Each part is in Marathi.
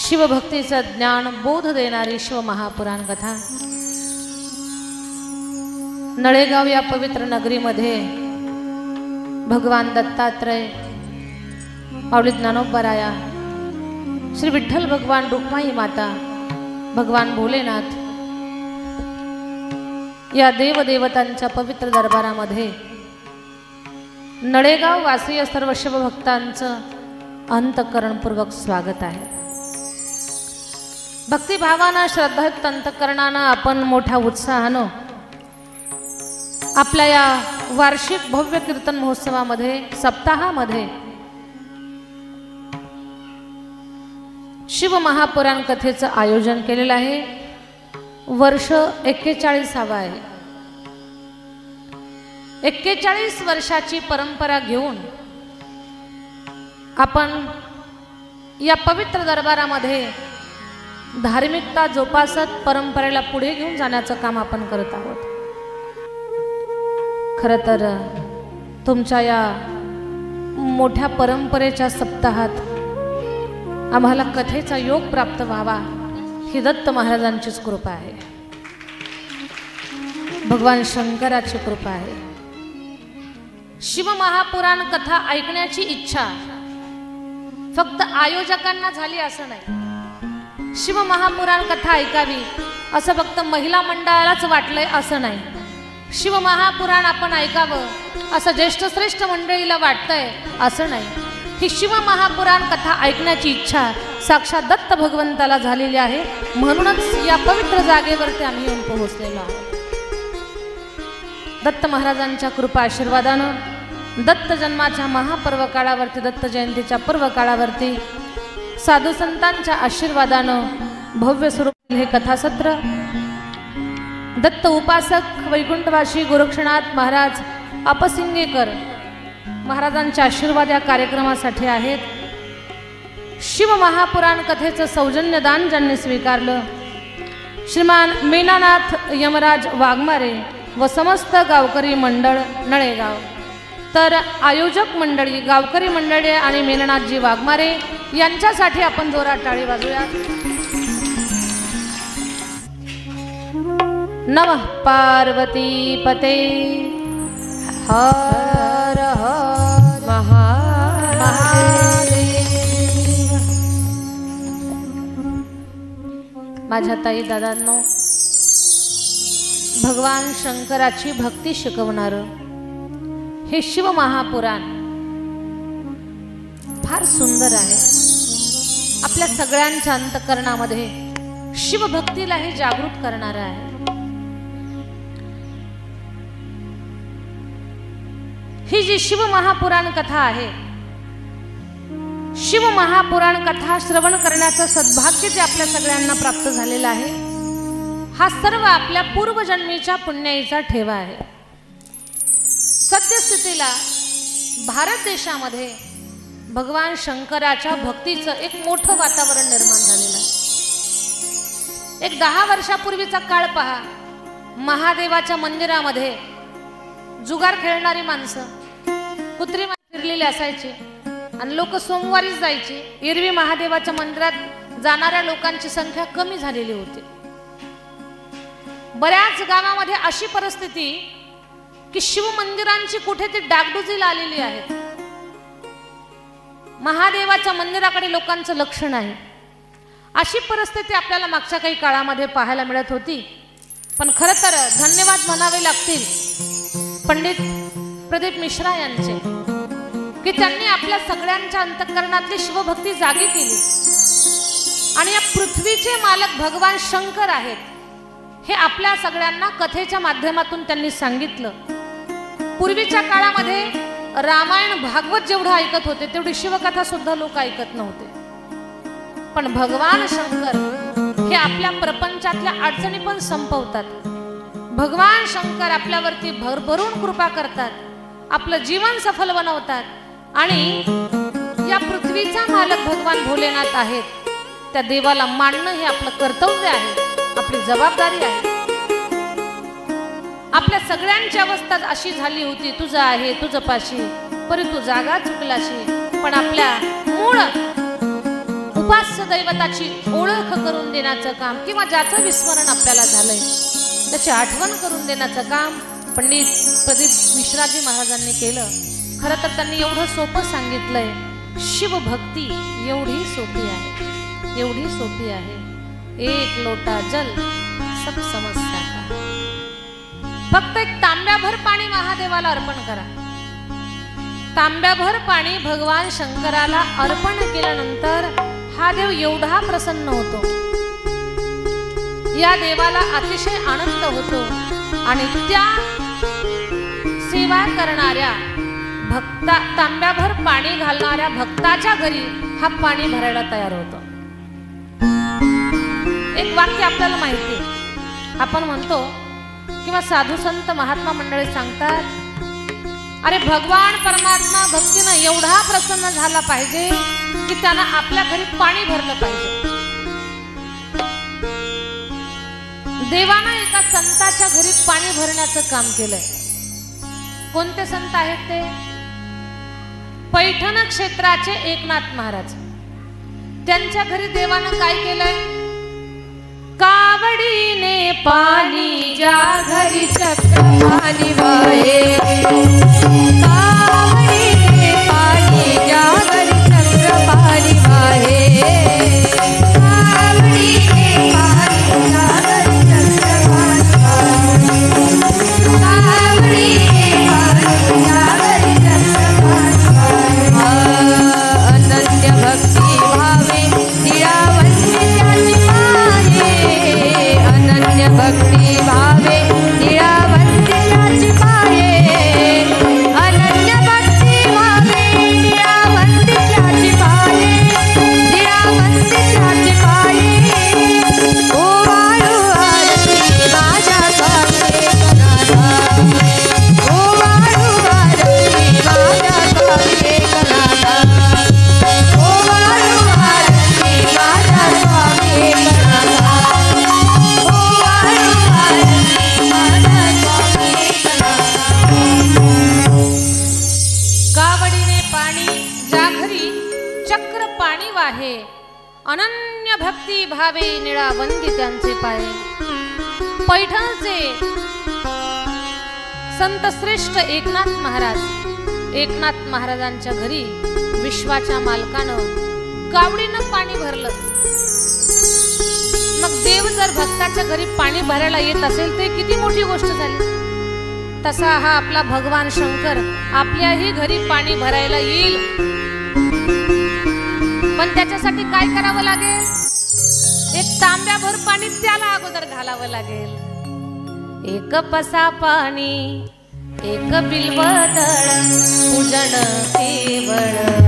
शिवभक्तीचं ज्ञान बोध देणारी शिव महापुराण कथा। नळेगाव या पवित्र नगरीमध्ये भगवान दत्तात्रय, माऊली ज्ञानोबराया, श्री विठ्ठल भगवान, रुक्माई माता, भगवान भोलेनाथ या देवदेवतांच्या पवित्र दरबारामध्ये नळेगाव वासीय सर्व शिवभक्तांचं अंतःकरणपूर्वक स्वागत आहे। भक्तिभावानं, श्रद्धायुक्त अंतःकरणानं आपण मोठ्या उत्साहानं आपल्या या वार्षिक भव्य कीर्तन महोत्सवामध्ये, सप्ताहामध्ये शिव महापुराण कथेचं आयोजन केलेलं आहे। वर्ष 41 आहे। 41 वर्षाची परंपरा घेऊन आपण या पवित्र दरबारामध्ये धार्मिकता जोपासत परंपरेला पुढे घेऊन जाण्याचं काम आपण करत आहोत। खरं तर तुमच्या या मोठ्या परंपरेच्या सप्ताहात आम्हाला कथेचा योग प्राप्त व्हावा ही दत्त महाराजांचीच कृपा आहे, भगवान शंकराची कृपा आहे। शिव महापुराण कथा ऐकण्याची इच्छा फक्त आयोजकांना झाली असं नाही। शिव महापुराण कथा ऐकावी असं फक्त महिला मंडळालाच वाटलंय असं नाही। शिव महापुराण आपण ऐकावं असं ज्येष्ठ श्रेष्ठ मंडळीला वाटतंय असं नाही। ही शिव महापुराण कथा ऐकण्याची इच्छा साक्षात दत्त भगवंताला झालेली आहे, म्हणूनच या पवित्र जागेवरती आम्ही येऊन पोहोचलेलो आहोत। दत्त महाराजांच्या कृपा आशीर्वादानं दत्त जन्माच्या महापर्व काळावरती, दत्त जयंतीच्या पर्व काळावरती साधू संतांच्या आशीर्वादानं भव्य स्वरूप हे कथासत्र दत्त उपासक वैकुंठवासी गोरक्षनाथ महाराज अपसिंगेकर महाराजांच्या आशीर्वाद या कार्यक्रमासाठी आहेत। शिव महापुराण कथेचं सौजन्यदान ज्यांनी स्वीकारलं, श्रीमान मीनानाथ यमराज वाघमारे व समस्त गावकरी मंडळ नळेगाव, तर आयोजक मंडळी, गावकरी मंडळी आणि मीनानाथजी वाघमारे यांच्यासाठी आपण जोरात टाळी वाजवूया। नमः पार्वती पते हर हर महादेव। माझ्या ताई दादांनो, भगवान शंकराची भक्ती शिकवणारं हे शिव महापुराण फार सुंदर आहे। आपल्या सगळ्यांच्या अंतःकरणामध्ये शिवभक्तीला हे जागृत करणारं आहे। ही जी शिव महापुराण कथा आहे, शिव महापुराण कथा श्रवण करण्याचं सद्भाग्य जे आपल्या सगळ्यांना प्राप्त झालेलं आहे, हा सर्व आपल्या पूर्वजन्मीच्या पुण्याईचा ठेवा आहे। सद्यस्थितीला भारत देशामध्ये भगवान शंकराच्या भक्तीचं एक मोठं वातावरण निर्माण झालेलं आहे। एक 10 वर्षापूर्वीचा काळ पहा, महादेवाच्या मंदिरामध्ये जुगार खेळणारी माणसं कुत्री फिरलेली असायची आणि लोक सोमवारीच जायची। एरवी महादेवाच्या मंदिरात जाणाऱ्या लोकांची संख्या कमी झालेली होती। बऱ्याच गावामध्ये अशी परिस्थिती की शिव मंदिरांची कुठे ती डागडुजीला आलेली आहे, महादेवाच्या मंदिराकडे लोकांचं लक्ष नाही। अशी परिस्थिती आपल्याला मागच्या काही काळामध्ये पाहायला मिळत होती। पण खरं तर धन्यवाद म्हणावे लागतील पंडित प्रदीप मिश्रा यांचे, की त्यांनी आपल्या सगळ्यांच्या अंतःकरणातली शिवभक्ती जागी केली आणि या पृथ्वीचे मालक भगवान शंकर आहेत हे आपल्या सगळ्यांना कथेच्या माध्यमातून त्यांनी सांगितलं। पूर्वीच्या काळामध्ये रामायण भागवत जेवढं ऐकत होते तेवढी शिवकथा सुद्धा लोक ऐकत नव्हते। पण भगवान शंकर हे आपल्या प्रपंचातल्या अडचणी पण संपवतात। भगवान शंकर आपल्यावरती भरभरून कृपा करतात, आपलं जीवन सफल बनवतात आणि या पृथ्वीचा मालक भगवान भोलेनाथ आहेत, त्या देवाला मानणं हे आपलं कर्तव्य आहे, आपली जबाबदारी आहे। आपल्या सगळ्यांची अवस्था अशी झाली होती, तुझं आहे तुझं पाशी परी तू जागा चुकलाशी, पण आपल्या मूळ उपास्य दैवताची ओळख करून देण्याचं काम किंवा ज्याचं विस्मरण आपल्याला झालंय त्याची आठवण करून देण्याचं काम पंडित प्रदीप मिश्राजी महाराजांनी केलं. खरं तर त्यांनी एवढं सोपं सांगितलंय. शिवभक्ती एवढी सोपी आहे, एवढी सोपी आहे. एक लोटा जल सब समस्या का. फक्त एक तांब्याभर पाणी महादेवाला अर्पण करा. तांब्याभर पाणी भगवान शंकराला अर्पण केल्यानंतर हा देव एवढा प्रसन्न होतो, या देवाला अतिशय आनंद होतो आणि त्या सेवा करणाऱ्या भक्ता तांब्याभर पाणी घालणाऱ्या भक्ताच्या घरी हा पाणी भरायला तयार होतो. एक वाक्य आपल्याला माहिती आहे, आपण म्हणतो किंवा साधू संत महात्मा मंडळी सांगतात, अरे भगवान परमात्मा भक्तीनं एवढा प्रसन्न झाला पाहिजे की त्यानं आपल्या घरी पाणी भरलं पाहिजे. देवानं एका संताच्या घरी पाणी भरण्याचं काम केलंय. कोणते संत आहेत ते? पैठण क्षेत्राचे एकनाथ महाराज. त्यांच्या घरी देवानं काय केलंय? कावडीने पाणी ज्या घरी चक्र पाणी वाहे, कावडीने पाणी ज्या घरी चक्र पाणी वाहे, कावडीने पाणी ज्या घरी चक्र पाणी वाहे, कावडीने पाणी ज्या घरी चक्र पाणी वाहे. अनन्य भक्ती भावे निरावंती त्याची पाये, अनन्य भक्ती भावे निरावंती त्याची पाये, अनन्य भक्ती भावे निरावंती त्याची पाये, निरावंती त्याची पाये. ओवाळू आरती माझ्या स्वामी एकनाथा, ओवाळू आरती माझ्या स्वामी एकनाथा, ओवाळू आरती माझ्या स्वामी एकनाथा, ओवाळू आरती माझ्या स्वामी एकनाथा. कावडीने पाणी ज्या घरी चक्र पाणी वाहे, अनन्य भक्ती भावे निळावंती त्यांचे पाये. पैठणचे संत श्रेष्ठ एकनाथ महाराज, एकनाथ महाराजांच्या घरी विश्वाच्या मालकानं कावडीनं पाणी भरलं. मग देव जर भक्ताच्या घरी पाणी भरायला येत असेल ते किती मोठी गोष्ट झाली. तसा हा आपला भगवान शंकर आपल्याही घरी पाणी भरायला येईल, पण त्याच्यासाठी काय करावं लागेल? एक तांब्याभर पाणी त्याला अगोदर घालावं लागेल. एक पसा पाणी एक बिल्वदळ पूजन केवळ,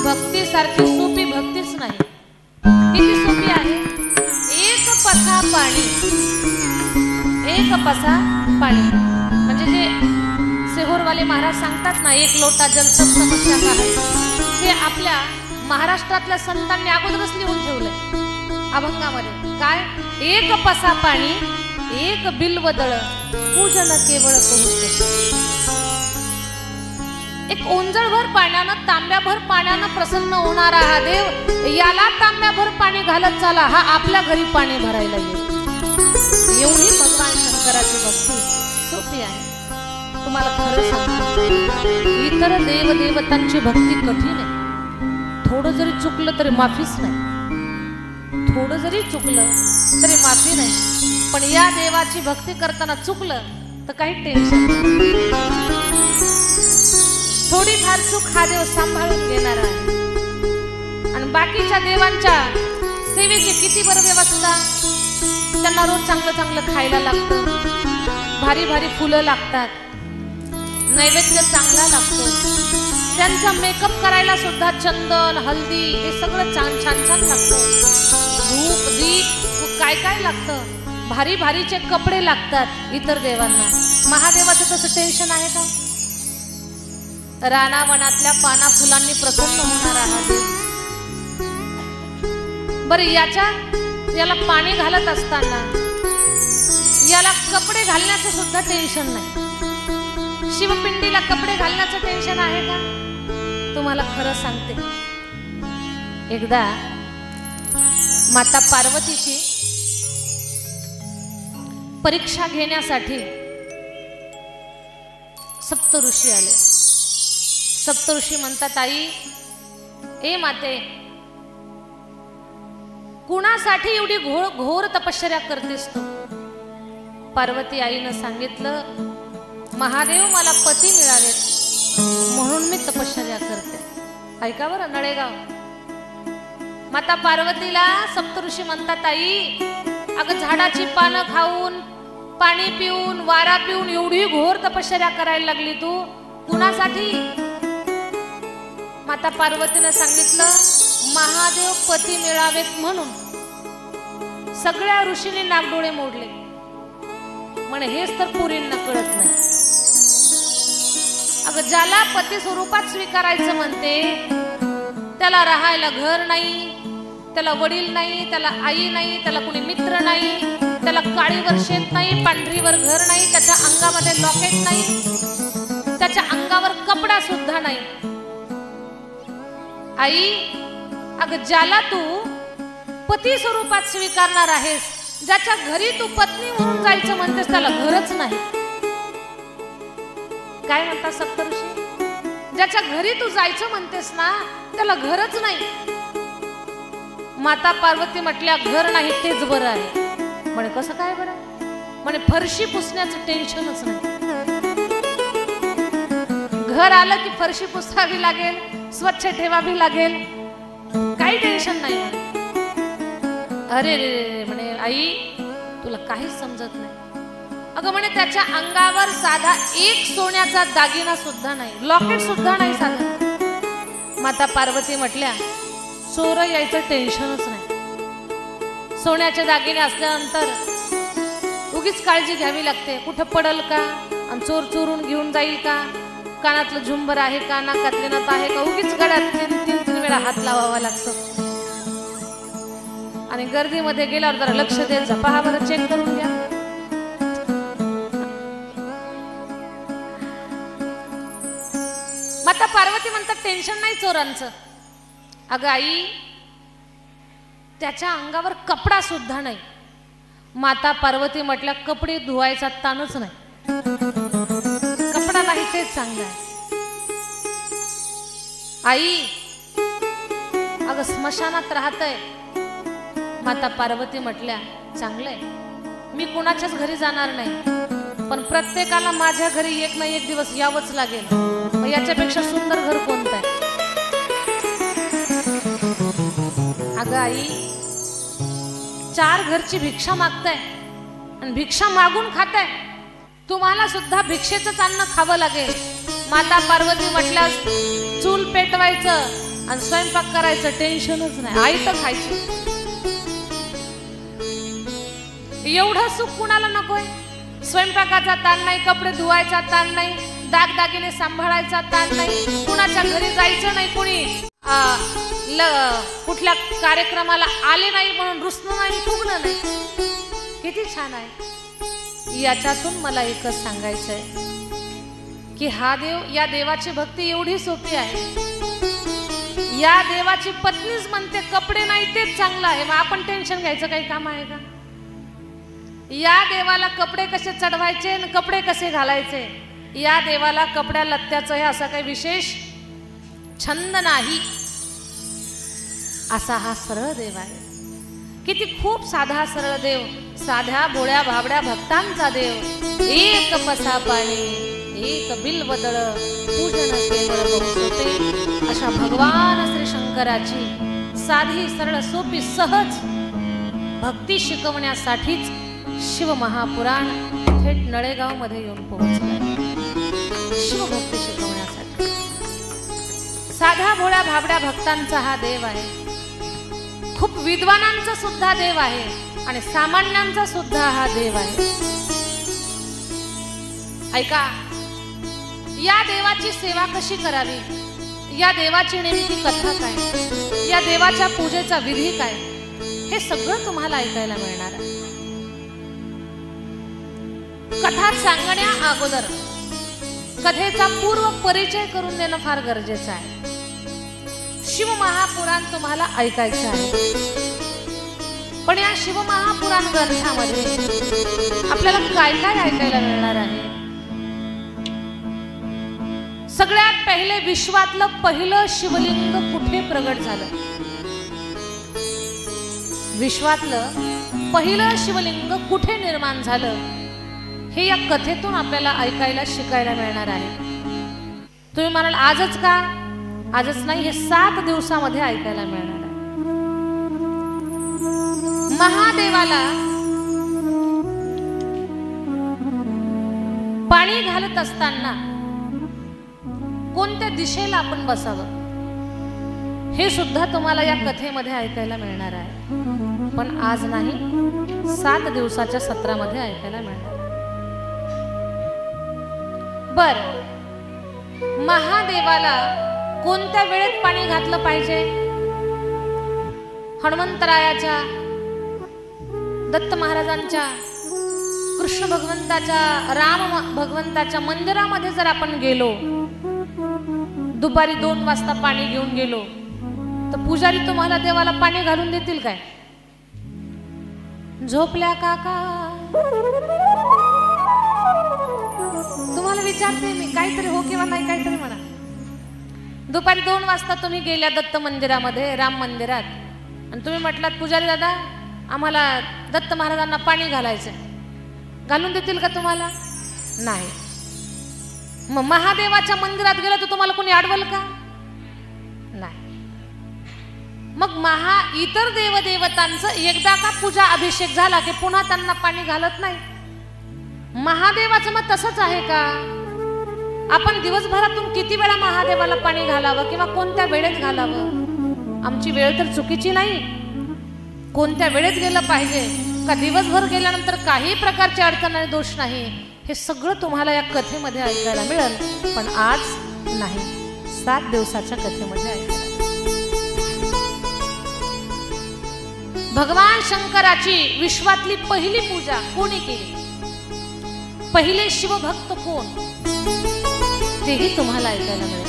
भक्तीसारखी सोपी भक्तीच नाही. किती सोपी आहे. एक पसा पाणी, एक पसा पाणी म्हणजे जे सेहोरवाले महाराज सांगतात ना, एक लोटा जल सब समस्या का है, ते आपल्या महाराष्ट्रातल्या संतांनी अगोदरच लिहून ठेवलंय अभंगामध्ये. काय? एक पसा पाणी एक बिल्वदळ पूजन केवळ पोहोचते. एक ओंजळभर पाण्यानं तांब्याभर पाण्यानं प्रसन्न होणारा हा देव, याला तांब्याभर पाणी घालत चाला, हा आपल्या घरी पाणी भरायला येईल. एवढी भगवान शंकराची भक्ती सोपी आहे. तुम्हाला खरं सांगतो, इतर देवदेवतांची भक्ती कठीण आहे. थोडं जरी चुकलं तरी माफीच नाही, थोडं जरी चुकलं तरी माफी नाही. पण या देवाची भक्ती करताना चुकलं तर काही टेन्शन नाही. थोडीफार चूक हा देव सांभाळून घेणार आहे. आणि बाकीच्या देवांच्या सेवेची किती बरं व्यवस्था. त्यांना रोज चांगलं चांगलं खायला लागतं, भारी भारी फुलं लागतात, नैवेद्य चांगला लागतो. त्यांचा मेकअप करायला सुद्धा चंदन हल्दी हे सगळं छान छान छान लागतं. धूप दीप काय काय लागतं. भारी भारीचे कपडे लागतात इतर देवांना, महादेवाचं तसं टेन्शन आहे का? रानावनातल्या पाना फुलांनी प्रसन्न होणारा हा देव. बरं याला पाणी घालत असताना याला कपडे घालण्याचं सुद्धा टेन्शन नाही. शिवपिंडीला कपडे घालण्याचं टेन्शन आहे का? तुम्हाला खरं सांगते, एकदा माता पार्वतीची परीक्षा घेण्यासाठी सप्तऋषी आले. सप्तऋषी म्हणतात, आई ए माते, कुणासाठी एवढी घोर तपश्चर्या करतेस तू? पार्वती आईनं सांगितलं, महादेव मला पती मिळावेत म्हणून मी तपश्चर्या करते. ऐका बरं नळेगाव. माता पार्वतीला सप्तऋषी म्हणतात, आई अगं झाडाची पानं खाऊन, पाणी पिऊन, वारा पिऊन एवढी घोर तपश्चर्या करायला लागली तू, कुणासाठी? माता पार्वतीने सांगितलं, महादेव पती मिळावेत म्हणून. सगळ्या ऋषींनी नागडोळे मोडले, म्हणे हेच तर पुरींना कळत नाही. अगं ज्याला पती स्वरूपात स्वीकारायचं म्हणते त्याला राहायला घर नाही, त्याला वडील नाही, त्याला आई नाही, त्याला कुणी मित्र नाही, त्याला काळीवर शेत नाही, पांढरीवर घर नाही, त्याच्या अंगामध्ये लॉकेट नाही, त्याच्या अंगावर कपडा सुद्धा नाही. आई अगं ज्याला तू पती स्वरूपात स्वीकारणार आहेस, ज्याच्या घरी तू पत्नी म्हणून जायचं म्हणतेस त्याला घरच नाही. काय म्हणता सप्तऋषी? ज्याच्या घरी तू जायचं म्हणतेस ना त्याला घरच नाही. माता पार्वती म्हटल्या, घर नाही तेच बरं आहे. म्हणे कसं काय बरं? म्हणे फरशी पुसण्याचं टेन्शनच नाही. घर आलं की फरशी पुसावी लागेल, स्वच्छ ठेवावी लागेल, काही टेन्शन नाही. अरे रे म्हणे, आई तुला काहीच समजत नाही. अगं म्हणे त्याच्या अंगावर साधा एक सोन्याचा दागिना सुद्धा नाही, लॉकेट सुद्धा नाही साधा. माता पार्वती म्हटल्या, चोर यायचं टेन्शनच नाही. सोन्याचे दागिने असल्यानंतर उगीच काळजी घ्यावी लागते, कुठं पडल का आणि चोर चोरून घेऊन जाईल का, कानातलं झुंबर आहे का, नाकातले नथ आहे का, उगीच गळ्यात तीन वेळा हात लावावा लागतो. आणि गर्दीमध्ये गेल्यावर जरा लक्ष द्यायचं, पहा बरं चेक करून घ्या. माता पार्वती म्हणतात, टेन्शन नाही चोरांचं. अगं आई त्याच्या अंगावर कपडा सुद्धा नाही. माता पार्वती म्हटल्या, कपडे धुवायचा ताणच नाही, कपडा नाही तेच चांगलं आहे. आई अगं स्मशानात राहतय. माता पार्वती म्हटल्या, चांगलंय, मी कुणाच्याच घरी जाणार नाही, पण प्रत्येकाला माझ्या घरी एक ना एक दिवस यावंच लागेल. मग याच्यापेक्षा सुंदर घर कोणतं आहे? अगं आई 4 घरची भिक्षा मागताय आणि भिक्षा मागून खाताय, तुम्हाला सुद्धा भिक्षेचंच अन्न खावं लागेल. माता पार्वती म्हटल्या, चूल पेटवायचं आणि स्वयंपाक करायचं टेन्शनच नाही, आई तर खायची. एवढं सुख कुणाला नकोय? स्वयंपाकाचा ताण नाही, कपडे धुवायचा ताण नाही, दागदागिने सांभाळायचा ताण नाही, कुणाच्या घरी जायचं नाही, कुणी कुठल्या कार्यक्रमाला आले नाही म्हणून रुसणं नाही, फुगणं नाही. किती छान आहे. याच्यातून मला एकच सांगायचंय की हा देव, या देवाची भक्ती एवढी सोपी आहे. या देवाची पत्नीच म्हणते कपडे नाही तेच चांगलं आहे, मग आपण टेन्शन घ्यायचं काही काम आहे का? या देवाला कपडे कसे चढवायचे आणि कपडे कसे घालायचे, या देवाला कपड्या लत्त्याचं हे असा काही विशेष छंद नाही. असा हा सरळ देव आहे. किती खूप साधा सरळ देव, साध्या भोळ्या भाबड्या भक्तांचा देव. एक पसा पाणी, एक बिल्वदळ, पूजन केवळ बहुसोपे. अशा भगवान श्री शंकराची साधी सरळ सोपी सहज भक्ती शिकवण्यासाठीच शिव महापुराण थेट नळेगाव मध्ये येऊन पोहोचले. शिवभक्ती शिकवण्यासाठी साध्या भोळ्या भाबड्या भक्तांचा हा देव आहे. खूप विद्वानांचा सुद्धा देव आहे आणि सामान्यांचा सुद्धा हा देव आहे. ऐका, या देवाची सेवा कशी करावी, या देवाची नेमकी कथा काय, या देवाच्या पूजेचा विधी काय, हे सगळं तुम्हाला ऐकायला मिळणार आहे. कथा सांगण्या अगोदर कथेचा पूर्व परिचय करून देणं फार गरजेचं आहे. शिवमहापुराण तुम्हाला ऐकायचं आहे, पण या शिवमहापुराण ग्रंथामध्ये आपल्याला काय काय ऐकायला मिळणार आहे. सगळ्यात पहिले विश्वातलं पहिलं शिवलिंग कुठे प्रगट झालं, विश्वातलं पहिलं शिवलिंग कुठे निर्माण झालं, हे या कथेतून आपल्याला ऐकायला शिकायला मिळणार आहे. तुम्ही म्हणाल आजच का, आजच नाही, हे 7 दिवसामध्ये ऐकायला मिळणार आहे. महादेवाला पाणी घालत असताना कोणत्या दिशेला आपण बसावं, हे सुद्धा तुम्हाला या कथेमध्ये ऐकायला मिळणार आहे. पण आज नाही, 7 दिवसाच्या सत्रामध्ये ऐकायला मिळणार. बर, महादेवाला कोणत्या वेळेत पाणी घातलं पाहिजे? हनुमंतरायाच्या, दत्त महाराजांच्या, कृष्ण भगवंताच्या, राम भगवंताच्या मंदिरामध्ये जर आपण गेलो, दुपारी 2 वाजता पाणी घेऊन गेलो, तर पुजारी तुम्हाला देवाला पाणी घालून देतील काय? झोपल्या काका? तुम्हाला विचारते मी, काहीतरी हो किंवा नाही, काहीतरी म्हणा. दुपारी 2 वाजता तुम्ही गेल्या दत्त मंदिरामध्ये, राम मंदिरात, आणि तुम्ही म्हटलात पुजारी दादा आम्हाला दत्त महाराजांना पाणी घालायचं, घालून देतील का तुम्हाला? नाही. मग महादेवाच्या मंदिरात गेलं तर तुम्हाला कोणी अडवल का? नाही. मग इतर देवदेवतांचं एकदा का पूजा अभिषेक झाला की पुन्हा त्यांना पाणी घालत नाही. महादेवाचं मग तसंच आहे का? आपण दिवसभरातून किती वेळा महादेवाला पाणी घालावं किंवा कोणत्या वेळेत घालावं? आमची वेळ तर चुकीची नाही, कोणत्या वेळेत गेलं पाहिजे का दिवसभर गेल्यानंतर काही प्रकारची अडचण आणि दोष नाही, हे सगळं तुम्हाला या कथेमध्ये ऐकायला मिळेल. पण आज नाही, 7 दिवसाच्या कथेमध्ये ऐकायला. भगवान शंकराची विश्वातली पहिली पूजा कोणी केली, पहिले शिवभक्त कोण, तेही तुम्हाला ऐकायला मिळेल.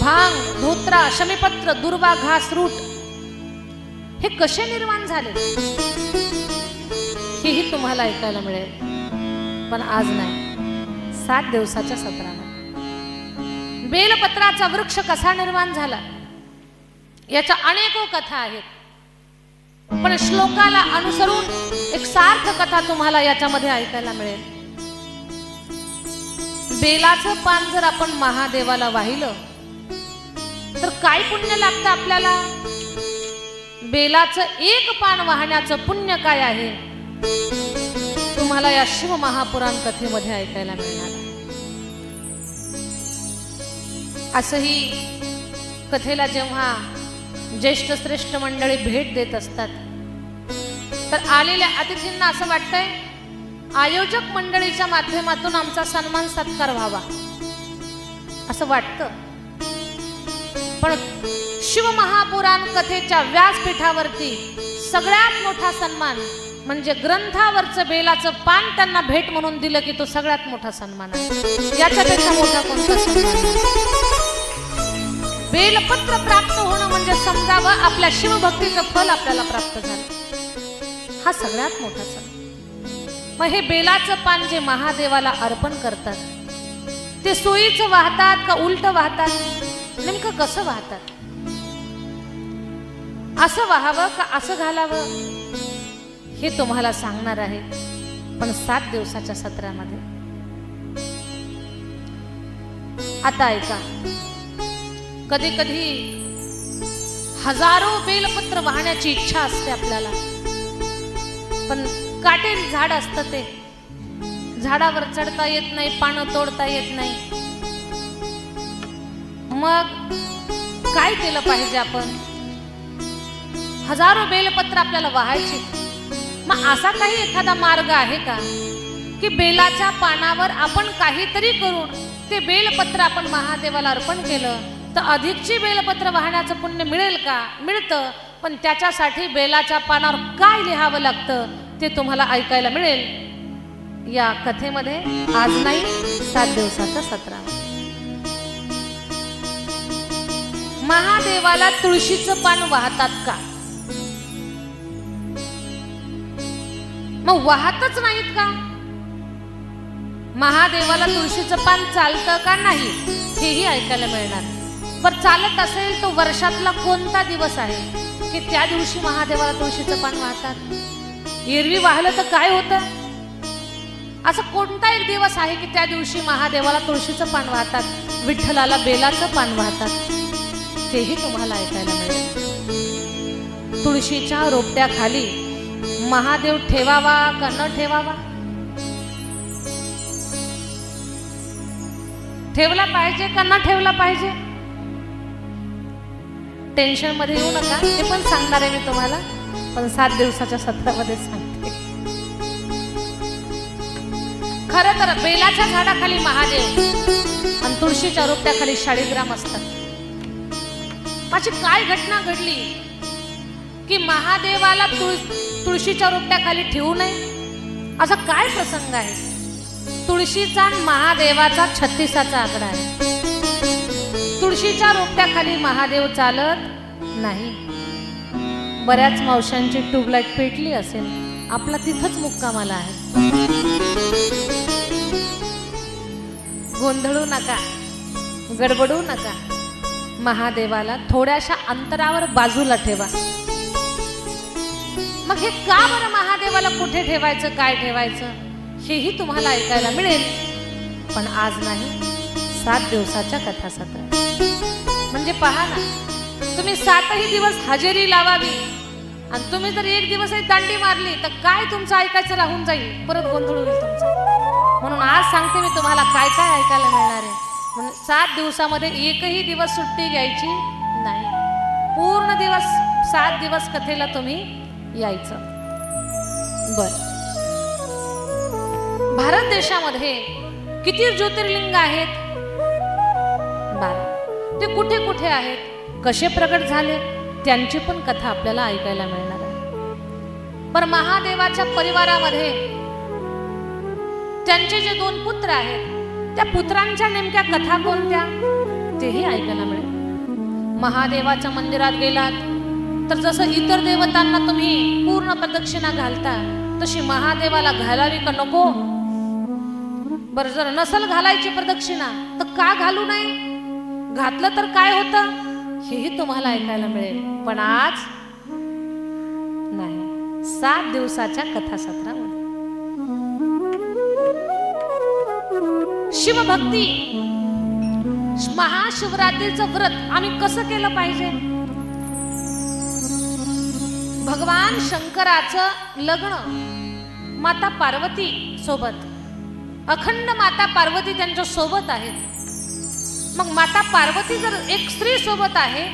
भांग, धोत्रा, शमीपत्र, दुर्वा, घास, रूट हे कसे निर्माण झाले, हेही तुम्हाला ऐकायला मिळेल. पण आज नाही, 7 दिवसाच्या सत्रामध्ये. बेलपत्राचा वृक्ष कसा निर्माण झाला, याच्या अनेको कथा आहेत, पण श्लोकाला अनुसरून एक सार्थ कथा तुम्हाला याच्यामध्ये ऐकायला मिळेल. बेलाचं पान जर आपण महादेवाला वाहिलं तर काय पुण्य लागतं आपल्याला? बेलाचं एक पान वाहण्याचं पुण्य काय आहे, तुम्हाला या शिव महापुराण कथेमध्ये ऐकायला मिळणार. असंही कथेला जेव्हा ज्येष्ठ श्रेष्ठ मंडळी भेट देत असतात तर आलेल्या अतिथींना असं वाटतंय आयोजक मंडळीच्या माध्यमातून आमचा सन्मान सत्कार व्हावा, असं वाटतं. पण शिव महापुराण कथेच्या व्यासपीठावरती सगळ्यात मोठा सन्मान म्हणजे ग्रंथावरचं बेलाचं पान त्यांना भेट म्हणून दिलं की तो सगळ्यात मोठा सन्मान आहे. याच्यापेक्षा मोठा कोणता सन्मान नाही. बेलपत्र प्राप्त होणं म्हणजे समजावं आपल्या शिवभक्तीचं फल आपल्याला प्राप्त झालं, हा सगळ्यात मोठा सण. मग हे बेलाचं पान जे महादेवाला अर्पण करतात ते सोयीचं वाहतात का उलट वाहतात, नेमकं कसं वाहतात? असं वाहावं का असं घालावं, हे तुम्हाला सांगणार आहे, पण 7 दिवसाच्या सत्रामध्ये. आता ऐका, कधी कधी हजारो बेलपत्र वाहण्याची इच्छा असते आपल्याला, पण काटेरी झाड असतं, ते झाडावर चढता येत नाही, पानं तोडता येत नाही. मग काय केलं पाहिजे आपण? हजारो बेलपत्र आपल्याला वाहायची. मग असा काही एखादा मार्ग आहे का की बेलाच्या पानावर आपण काहीतरी करून ते बेलपत्र आपण महादेवाला अर्पण केलं तर अधिकची बेलपत्र वाहण्याचं पुण्य मिळेल का? मिळतं, पण त्याच्यासाठी बेलाच्या पानावर काय लिहावं लागतं ते तुम्हाला ऐकायला मिळेल या कथेमध्ये. आज नाही, 7 दिवसाचा सत्रा. महादेवाला तुळशीचं पान वाहतात का? मग वाहतच नाहीत का? महादेवाला तुळशीचं पान चालतं का नाही हेही ऐकायला मिळणार. पण चालत असेल तो वर्षातला कोणता दिवस आहे की त्या दिवशी महादेवाला तुळशीचं पान वाहतात? एरवी वाहलं तर काय होतं? असं कोणता एक दिवस आहे की त्या दिवशी महादेवाला तुळशीचं पान वाहतात, विठ्ठलाला बेलाचं पान वाहतात? तेही तुम्हाला ऐकायला मिळेल. तुळशीच्या रोपट्याखाली महादेव ठेवावा का न ठेवावा? ठेवला पाहिजे का न ठेवला पाहिजे? टेन्शन मध्ये येऊ नका, हे पण सांगणार आहे मी तुम्हाला, पण 7 दिवसाच्या सत्रामध्ये सांगते. खरं तर बेलाच्या झाडाखाली महादेव आणि तुळशीच्या रोपट्याखाली शाळीग्राम असतात. माझी काय घटना घडली की महादेवाला तुळशीच्या रोपट्याखाली ठेवू नये असा काय प्रसंग आहे? तुळशीचा महादेवाचा 36चा आकडा आहे. तुळशीच्या रोपट्याखाली महादेव चालत नाही. बऱ्याच मावशांची ट्यूबलाईट पेटली असेल, आपला तिथंच मुक्कामाला आहे. गोंधळू नका, गडबडू नका. महादेवाला थोड्याशा अंतरावर बाजूला ठेवा. मग हे का बरं महादेवाला कुठे ठेवायचं, काय ठेवायचं हेही तुम्हाला ऐकायला मिळेल, पण आज नाही, 7 दिवसाच्या कथासत्र. म्हणजे पहा ना, तुम्ही 7ही दिवस हजेरी लावावी आणि तुम्ही जर एक दिवसही दांडी मारली तर काय तुमचं ऐकायचं राहून जाईल, परत गोंधळ होईल तुमचा. म्हणून आज सांगते मी तुम्हाला काय काय ऐकायला मिळणार आहे. म्हणून 7 दिवसामध्ये एकही दिवस सुट्टी घ्यायची नाही. पूर्ण दिवस 7 दिवस कथेला तुम्ही यायचं. बर, भारत देशामध्ये किती ज्योतिर्लिंग आहेत? 12. ते कुठे कुठे आहेत, कसे प्रगट झाले त्यांची पण कथा आपल्याला ऐकायला मिळणार आहे. पण महादेवाच्या परिवारामध्ये त्यांचे जे 2 पुत्र आहेत त्या पुत्रांच्या नेमक्या कथा कोणत्या तेही ऐकायला मिळेल. महादेवाच्या मंदिरात गेलात तर जसं इतर देवतांना तुम्ही पूर्ण प्रदक्षिणा घालता तशी महादेवाला घालावी का नको? बरं, जर नसल घालायची प्रदक्षिणा तर का घालू नये? घातलं तर काय होतं हेही तुम्हाला ऐकायला मिळेल, पण आज नाही. 7 दिवसाच्या कथासत्रामध्ये शिवभक्ती, महाशिवरात्रीचं व्रत आम्ही कसं केलं पाहिजे? भगवान शंकराचं लग्न माता पार्वती सोबत, अखंड माता पार्वती त्यांच्या सोबत आहेत. मग माता पार्वती जर एक स्त्री सोबत आहे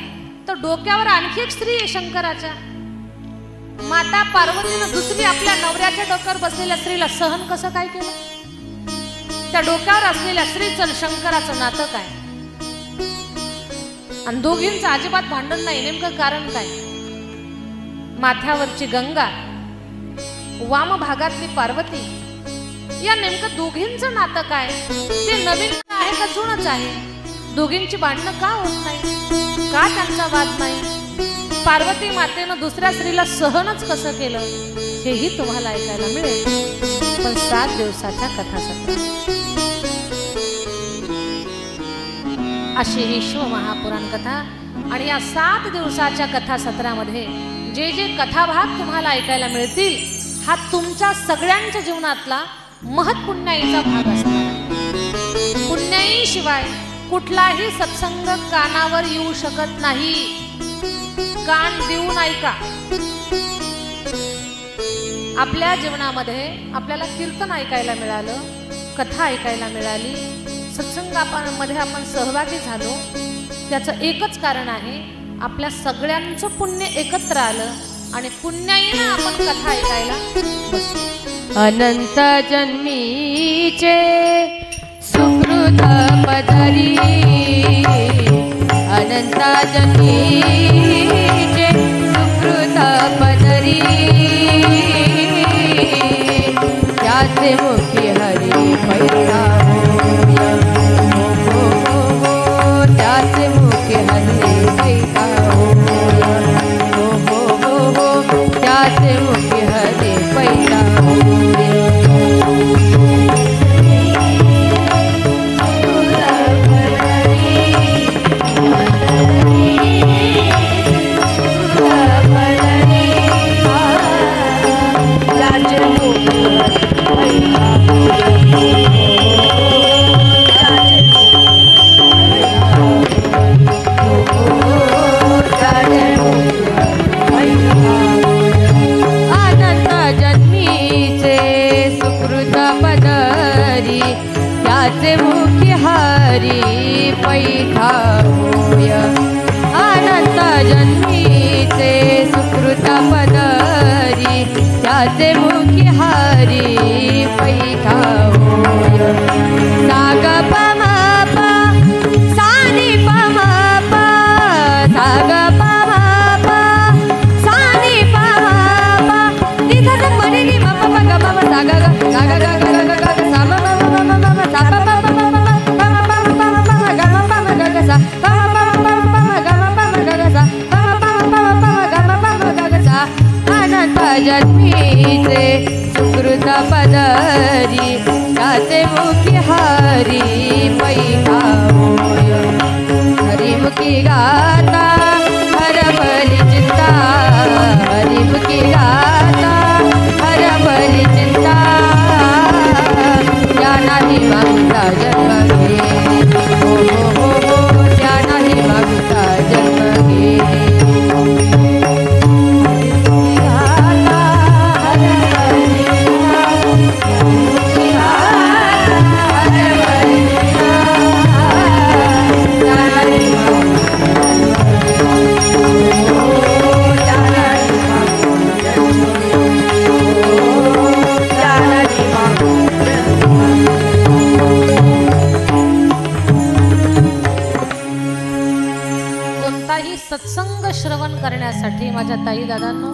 तर डोक्यावर आणखी एक स्त्री आहे शंकराच्या. माता पार्वतीनं दुसरी आपल्या नवऱ्याच्या डोक्यावर बसलेल्या स्त्रीला सहन कसं काय केलं? त्या डोक्यावर असलेल्या स्त्रीचं शंकराचं नातं काय? आणि दोघींचं अजिबात भांडण नाही, नेमकं कारण काय? माथ्यावरची गंगा, वाम भागातली पार्वती, या नेमकं दोघींचं नातं काय? ते नवीन आहे का जुनच आहे? दोघींची भांडणं का होत नाही? का त्यांचा वाद नाही? पार्वती मातेनं दुसऱ्या स्त्रीला सहनच कसं केलं हेही तुम्हाला ऐकायला मिळेल, पण 7 दिवसाच्या कथासत्रात. अशी ही शिव महापुराण कथा. आणि या 7 दिवसाच्या कथासत्रामध्ये जे जे कथाभाग तुम्हाला ऐकायला मिळतील हा तुमच्या सगळ्यांच्या जीवनातला महत्पुण्याईचा भाग असणार. पुण्याई शिवाय कुठलाही सत्संग कानावर येऊ शकत नाही. कान देऊन ऐका. आपल्या जीवनामध्ये आपल्याला कीर्तन ऐकायला मिळालं, कथा ऐकायला मिळाली, सत्संगामध्ये आपण सहभागी झालो, त्याचं एकच कारण आहे आपल्या सगळ्यांचं पुण्य एकत्र आलं आणि पुण्याईनं आपण कथा ऐकायला बसलो। अनंत जन्मीचे सुकृत पदरी, अनंत जन्मीचे सुकृत पदरी, त्याचे मुखी हरी पैसा होय, हो हो हो, त्याचे मुखी हरी पैसा होय, हो हो हो, त्याचे मुखी हरी पैसा होय। त्याचे मुखी हरी पैठा होय, अनंत जन्मीचे सुकृत पदरी, त्याचे मुखी हरी पैठा होय। साग पम प सानी पम प, साग पम प सानी पम प, तिथं जग म्हणे नी म प ग म साग ग गा ग ग ग ग ग सा म म म म म सा प प प प प प प प प प ग म प म ग ग सा प प प प प ग म प म ग ग सा प प प प प ग म प म ग ग सा। अनंत जन्मीचे सुकृत पदरी, त्याचे मुखी हरी पैठा होय। हरिमुखी गाता हरभली चिंता, हरिमुखी गाता हरभली चिंता, त्या नाही मागता जन्म घे, हो हो हो हो, त्या नाही मागता जन्म घे। सत्संग श्रवण करण्यासाठी माझ्या ताई दादांनो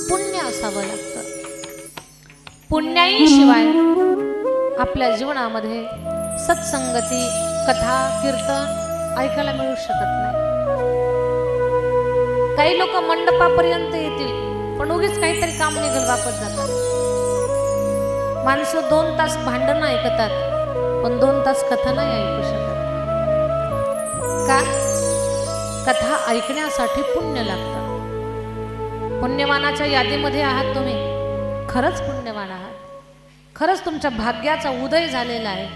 पुण्य असावं लागतं। पुण्याईशिवाय आपल्या जीवनामध्ये सत्संगती, कथा, कीर्तन ऐकायला मिळू शकत नाही। काही लोक मंडपापर्यंत येतील पण उगीच काहीतरी काम निघेल वापस जातात। माणसं 2 तास भांडणं ऐकतात पण 2 तास कथा नाही ऐकू शकत। का? कथा ऐकण्यासाठी पुण्य लागतं। पुण्यवानाच्या यादीमध्ये आहात तुम्ही, खरंच पुण्यवान आहात। खरंच तुमच्या भाग्याचा उदय झालेला आहे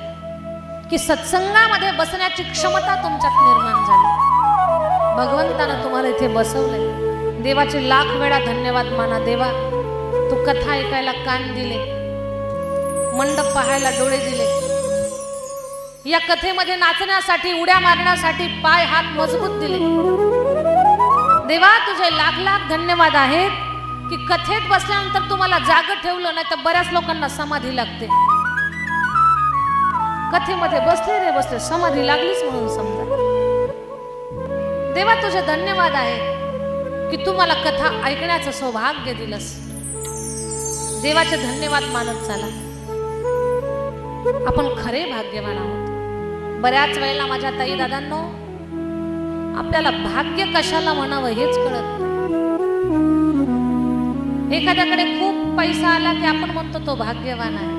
की सत्संगामध्ये बसण्याची क्षमता तुमच्यात निर्माण झाली। भगवंतानं तुम्हाला इथे बसवलंय। देवाचे लाख वेळा धन्यवाद माना। देवा, तू कथा ऐकायला कान दिले, मंडप पाहायला डोळे दिले, या कथेमध्ये नाचण्यासाठी, उड्या मारण्यासाठी पाय हात मजबूत दिले। देवा, तुझे लाख लाख धन्यवाद आहेत की कथेत बसल्यानंतर तुम्हाला जाग ठेवलं, नाही तर बऱ्याच लोकांना समाधी लागते। कथेमध्ये बसले रे बसले, समाधी लागलीच म्हणून समजा। देवा, तुझे धन्यवाद आहेत की तू मला कथा ऐकण्याचं सौभाग्य दिलंस। देवाचे धन्यवाद मानत चला। आपण खरे भाग्यवान आहोत। बऱ्याच वेळेला माझ्या ताई दादांनो आपल्याला भाग्य कशाला म्हणावं हेच कळत नाही। एखाद्याकडे खूप पैसा आला की आपण म्हणतो तो भाग्यवान आहे।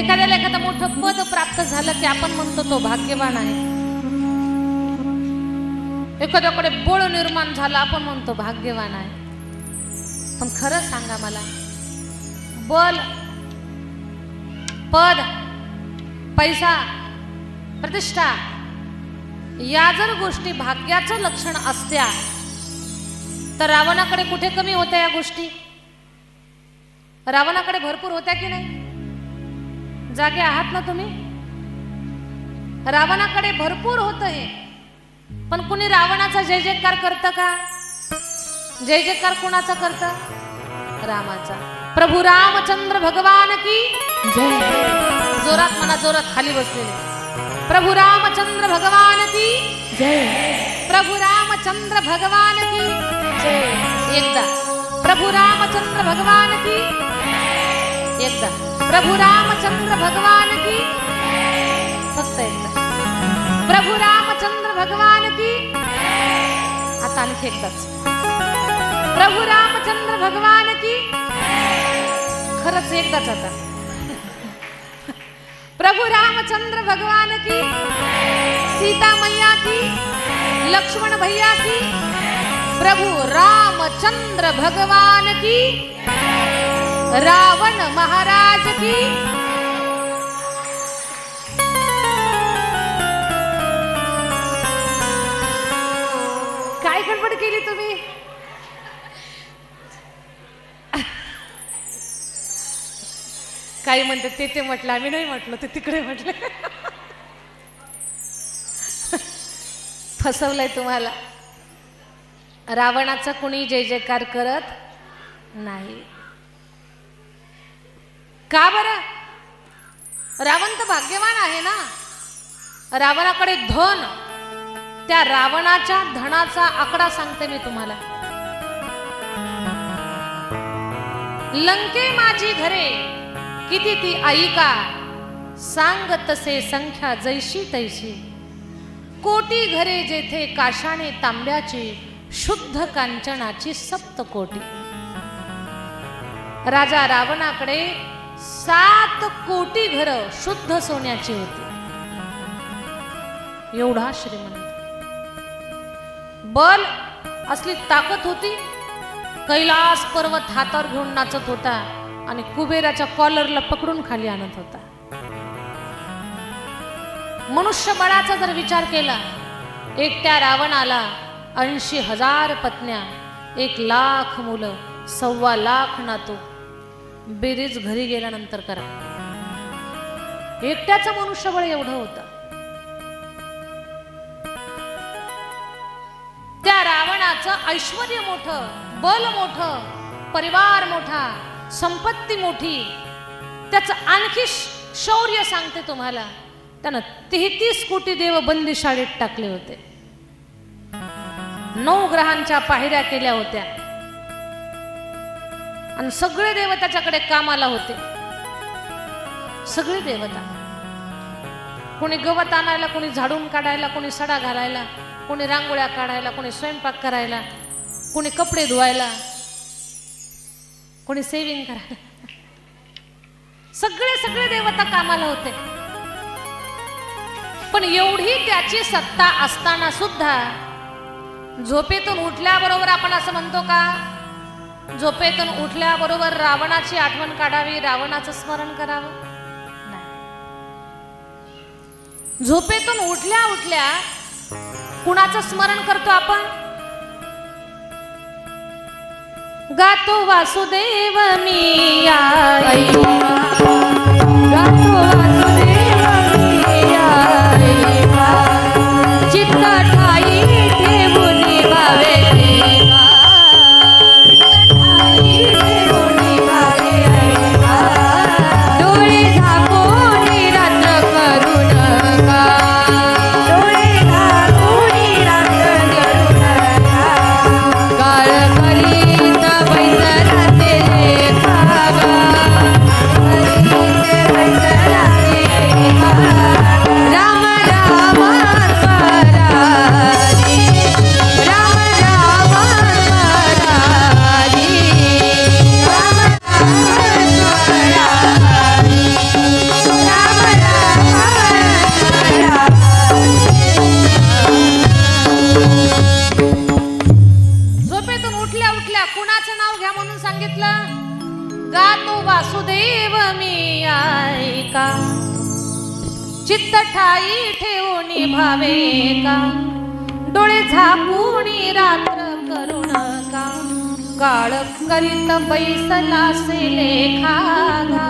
एखाद्याला एखादं मोठं पद प्राप्त झालं की आपण म्हणतो तो भाग्यवान आहे। एखाद्याकडे बळ निर्माण झालं आपण म्हणतो भाग्यवान आहे। पण खरं सांगा मला, बल, पद, पैसा, प्रतिष्ठा या जर गोष्टी भाग्याचं लक्षण असत्या तर रावणाकडे कुठे कमी होत्या या गोष्टी? रावणाकडे भरपूर होत्या की नाही? जागे आहात ना तुम्ही? रावणाकडे भरपूर होतं हे, पण कुणी रावणाचा जय जयकार करतं का? जय जयकार कुणाचा करतं? रामाचा. प्रभू रामचंद्र भगवान की जय. जोरात म्हणा, जोरात खाली बसलेले. प्रभू रामचंद्र भगवान की जय. प्रभू रामचंद्र भगवान की जय. एकदा प्रभू रामचंद्र भगवान की. एकदा प्रभू रामचंद्र भगवान की. फक्त एकदा प्रभू रामचंद्र भगवान की. आता आणखी एकदाच प्रभू रामचंद्र भगवान की. खरंच एकदाच आता प्रभु रामचंद्र भगवान की. सीता मैया की. लक्ष्मण भैया की. प्रभु रामचंद्र भगवान की. रावण महाराज की. काय गडबड केली तुम्ही? काही म्हणतात ते म्हटलं, आम्ही नाही म्हटलं, ते तिकडे म्हटलं. फसवलंय तुम्हाला. रावणाचा कुणी जय जयकार करत नाही. का बरं? रावण तर भाग्यवान आहे ना. रावणाकडे धन, त्या रावणाच्या धनाचा आकडा सांगते मी तुम्हाला. लंके माझी घरे किती ती ऐका, सांग तसे संख्या जैशी तैशी. कोटी घरे जेथे काशाने तांब्याची, शुद्ध कांचनाची 7 कोटी. राजा रावणाकडे 7 कोटी घरं शुद्ध सोन्याची होती. एवढा श्रीमंत. बल असली ताकद होती. कैलास पर्वत हातावर घेऊन नाचत होता आणि कुबेराच्या कॉलरला पकडून खाली आणत होता. मनुष्य बळाचा जर विचार केला, एकट्या रावणाला 80,000 पत्न्या, 1,00,000 मुलं, 1,25,00,000 नातू. बेरीज घरी गेल्यानंतर करा. एकट्याचं मनुष्यबळ एवढं होतं. त्या रावणाचं ऐश्वर्य मोठं, बल मोठं, परिवार मोठा, संपत्ती मोठी. त्याचं आणखी शौर्य सांगते तुम्हाला. त्यानं 33 कोटी देव बंदिशाळेत टाकले होते. 9 ग्रहांच्या पायऱ्या केल्या होत्या आणि सगळे देव त्याच्याकडे कामाला होते. सगळे देवता. कोणी गवत आणायला, कोणी झाडून काढायला, कोणी सडा घालायला, कोणी रांगोळ्या काढायला, कोणी स्वयंपाक करायला, कोणी कपडे धुवायला, कोणी सेविंग करायला. सगळे देवता कामाला होते. पण एवढी त्याची सत्ता असताना सुद्धा झोपेतून उठल्याबरोबर आपण असं म्हणतो का? झोपेतून उठल्याबरोबर रावणाची आठवण काढावी, रावणाचं स्मरण करावं? नाही. झोपेतून उठल्या उठल्या कुणाचं स्मरण करतो आपण? गातो वासुदेव मी आई, गातो वासुदेव मी आई, चित्त ठाई ठेवून भावे देवा, ठाई ठेवून भावे देवा, डोळे झाकून रात्र करू नका, डोळे झाकून रात्र करू नका, काळ करीत बैसराते लेखागा, करीत बैसराते लेखागा, राम राम स्वराजी, राम राम स्वराजी, राम राम स्वराजी, राम राम. झोपेतून उठल्या उठल्या कुणाचं नाव घ्या म्हणून सांगितलं? गातो वासुदेव मी ऐका, चित्त ठाई ठेवून भावे का, डोळे झाकून रात्र करू नका, काळ करीत बैसला से लेखागा.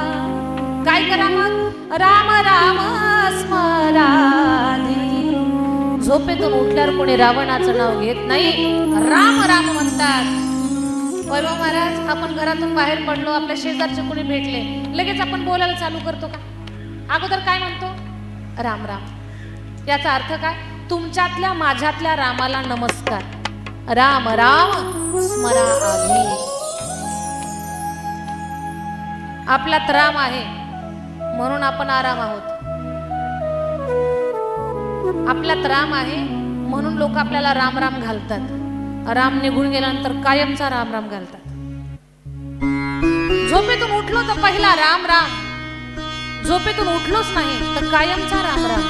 काय करा मग? राम राम स्मराधी. झोपेतून उठल्यावर कोणी रावणाचं नाव घेत नाही, राम राम म्हणतात. वैभव महाराज, आपण घरातून बाहेर पडलो, आपल्या शेजारचे कोणी भेटले, लगेच आपण बोलायला चालू करतो का? अगोदर काय म्हणतो? राम राम. याचा अर्थ काय? तुमच्यातल्या माझ्यातल्या रामाला नमस्कार, राम राम स्मरा आम्ही. आपल्यात राम आहे म्हणून आपण आराम आहोत. आपल्यात राम आहे म्हणून लोक आपल्याला राम राम घालतात. राम निघून गेल्यानंतर कायमचा राम राम घालतात. झोपेतून उठलो तर पहिला राम राम, झोपेतून उठलोच नाही तर कायमचा राम राम.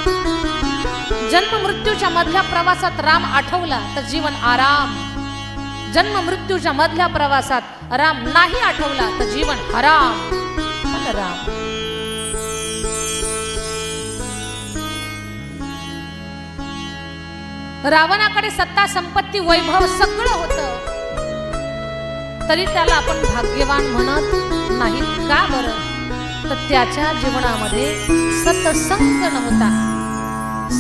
जन्म मृत्यूच्या मधल्या प्रवासात राम आठवला तर जीवन आराम. जन्म मृत्यूच्या मधल्या प्रवासात राम नाही आठवला तर जीवन हराम. राम रावणाकडे सत्ता संपत्ती वैभव सगळं होतं, तरी त्याला आपण भाग्यवान म्हणत नाही. का बरं? तर त्याच्या जीवनामध्ये सत्संग नव्हता.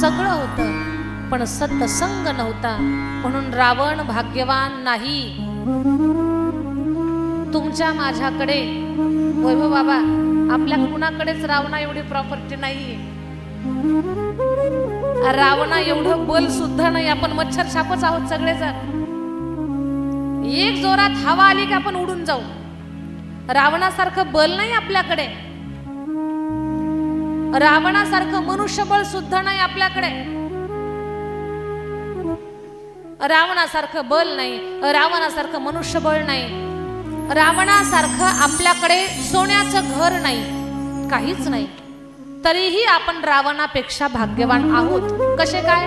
सगळं होतं पण सत्संग नव्हता, म्हणून रावण भाग्यवान नाही. तुमच्या माझ्याकडे वैभव बाबा, आपल्या कुणाकडेच रावणा एवढी प्रॉपर्टी नाहीये, रावणा एवढं बल सुद्धा नाही. आपण मच्छर छापच आहोत सगळेजण. एक जोरात हवा आली की आपण उडून जाऊ. रावणासारखं बल नाही आपल्याकडे, रावणासारखं मनुष्यबळ सुद्धा नाही आपल्याकडे. रावणासारखं बल नाही, रावणासारखं मनुष्यबळ नाही, रावणासारखं आपल्याकडे सोन्याचं घर नाही, काहीच नाही. तरीही आपण रावणापेक्षा भाग्यवान आहोत. कसे काय?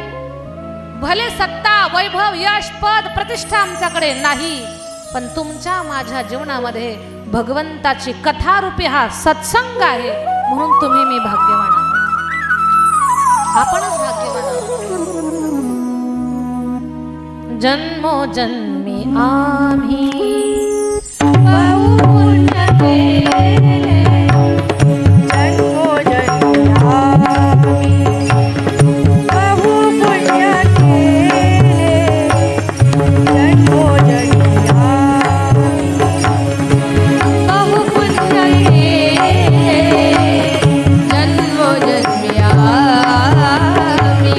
भले सत्ता वैभव यश पद प्रतिष्ठा आमच्याकडे नाही, पण तुमच्या माझ्या जीवनामध्ये भगवंताची कथारूपी हा सत्संग आहे, म्हणून तुम्ही मी भाग्यवान आहोत. आपणच भाग्यवान आहोत. जन्मोजन्मी आम्ही पुण्य केले, जन्मोजन्मी आम्ही बहु पुण्य केले, जन्मोजन्मी आम्ही बहु पुण्य केले, जन्मोजन्मी आम्ही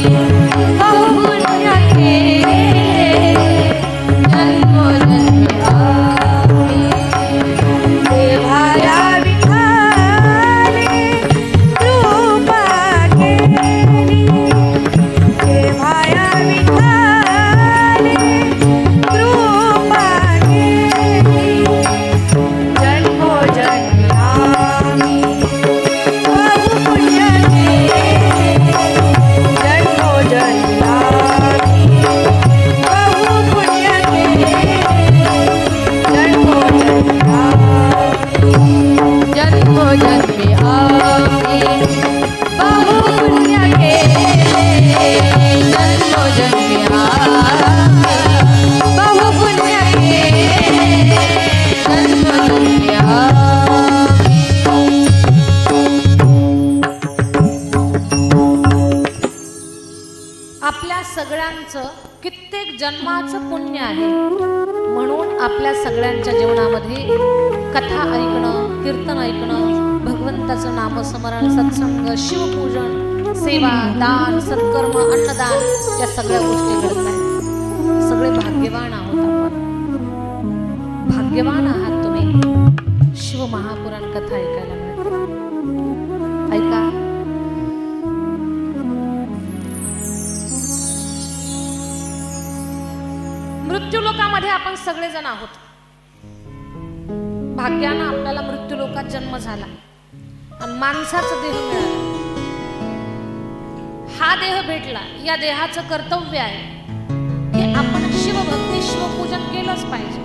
बहु पुण्य केले, जन्मोजन्मी आम्ही. देवाया विठाले कृपा केली, देवाया विठाले कृपा केली, जन्मोजन्मी आम्ही बहु पुण्य केले, जन्मोजन्मी आम्ही बहु पुण्य केले, जन्मोजन्मी आम्ही, जन्मोजन्मी आम्ही बहु पुण्य केले, जन्मोजन्मी आम्ही बहु पुण्य केले, जन्मोजन्मी आम्ही. आपल्या सगळ्यांचं कित्येक जन्माचं पुण्य आहे, म्हणून आपल्या सगळ्यांच्या जीवनामध्ये कथा ऐकणं, कीर्तन ऐकणं, भगवंताचं नामस्मरण, सत्संग, शिवपूजन, सेवा, दान, सत्कर्म, अन्नदान या सगळ्या गोष्टी घडत आहेत. सगळे भाग्यवान आहोत आपण. भाग्यवान आहात तुम्ही. शिव महापुराण कथा ऐकायला मिळते. ऐका. मृत्यू लोकामध्ये आपण सगळेजण आहोत. भाग्यानं आपल्याला मृत्यू लोकात जन्म झाला आणि माणसाचा देह मिळाला. हा देह भेटला. या देहाचं कर्तव्य आहे की आपण शिवभक्ती, शिवपूजन केलंच पाहिजे.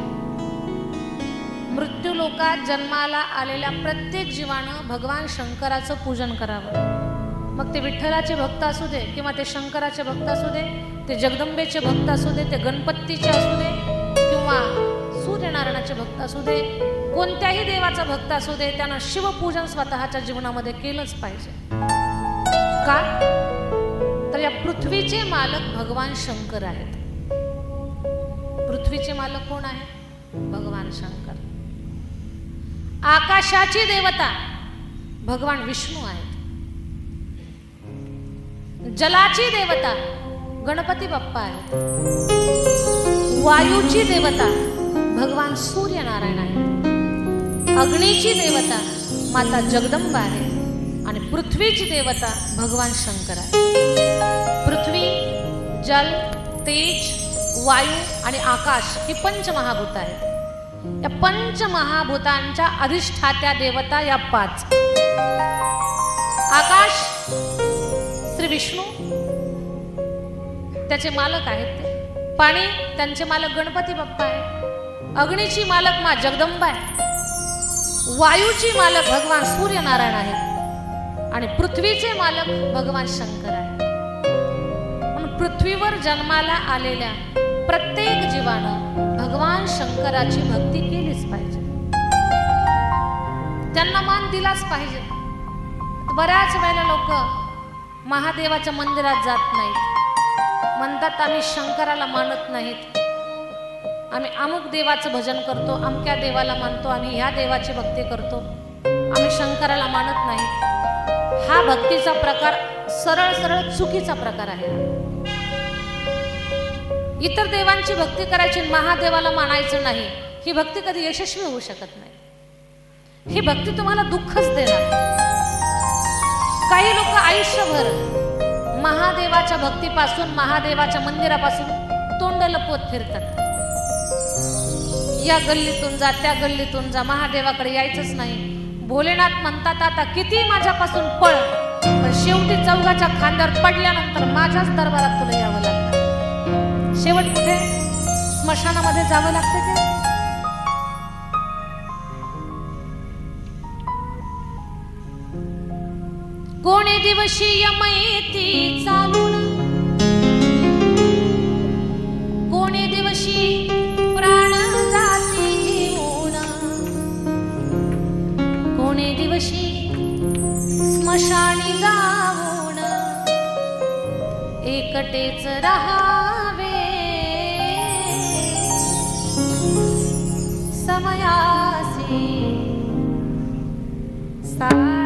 मृत्यू लोकात जन्माला आलेल्या प्रत्येक जीवानं भगवान शंकराचं पूजन करावं. मग ते विठ्ठलाचे भक्त असू दे किंवा ते शंकराचे भक्त असू दे, ते जगदंबेचे भक्त असू दे, ते गणपतीचे असू दे किंवा सूर्यनारायणाचे भक्त असू दे, कोणत्याही देवाचा भक्त असू दे, त्यानं शिवपूजन स्वतःच्या जीवनामध्ये केलंच पाहिजे. का? तर या पृथ्वीचे मालक भगवान शंकर आहेत. पृथ्वीचे मालक कोण आहेत? भगवान शंकर. आकाशाची देवता भगवान विष्णू आहेत. जलाची देवता गणपती बाप्पा आहेत. वायूची देवता भगवान सूर्यनारायण आहेत. अग्नीची देवता माता जगदंबा आहे आणि पृथ्वीची देवता भगवान शंकर आहे. पृथ्वी, जल, तेज, वायू आणि आकाश ही पंचमहाभूत आहेत. या पंचमहाभूतांच्या अधिष्ठात्या देवता या 5. आकाश श्री विष्णू, त्याचे मालक आहेत ते. पाणी, त्यांचे मालक गणपती बाप्पा आहे. अग्नीची मालक माँ जगदंबा आहे. वायूची मालक भगवान सूर्यनारायण आहेत आणि पृथ्वीचे मालक भगवान शंकर आहेत. म्हणून पृथ्वीवर जन्माला आलेल्या प्रत्येक जीवानं भगवान शंकराची भक्ती केलीच पाहिजे. त्यांना मान दिलाच पाहिजे. बऱ्याच वेळेला लोक महादेवाच्या मंदिरात जात नाहीत. म्हणतात आम्ही शंकराला मानत नाहीत, आम्ही अमुक देवाचं भजन करतो, अमक्या देवाला मानतो, आम्ही ह्या देवाची भक्ती करतो, आम्ही शंकराला मानत नाही. हा भक्तीचा प्रकार सरळ सरळ चुकीचा प्रकार आहे. इतर देवांची भक्ती करायची, महादेवाला मानायचं नाही, ही भक्ती कधी यशस्वी होऊ शकत नाही. ही भक्ती तुम्हाला दुःखच देणार. काही लोक आयुष्यभर महादेवाच्या भक्तीपासून, महादेवाच्या मंदिरापासून तोंड लपवत फिरतात. या गल्लीतून जा, त्या गल्लीतून जा, महादेवाकडे यायचंच नाही. भोलेनाथ म्हणतात आता किती माझ्यापासून पळ, पण शेवटी चौघाच्या खांद्यावर पडल्यानंतर माझ्याच दरबारात तुला यावं लागतं. शेवट कुठे? स्मशानामध्ये जावं लागतं ते. कोणे दिवशी यमयेती चालून, कोणे दिवशी प्राण जाती घेऊन, कोणे दिवशी स्मशानी जाऊन एकटेच राहावे. समयासी सादर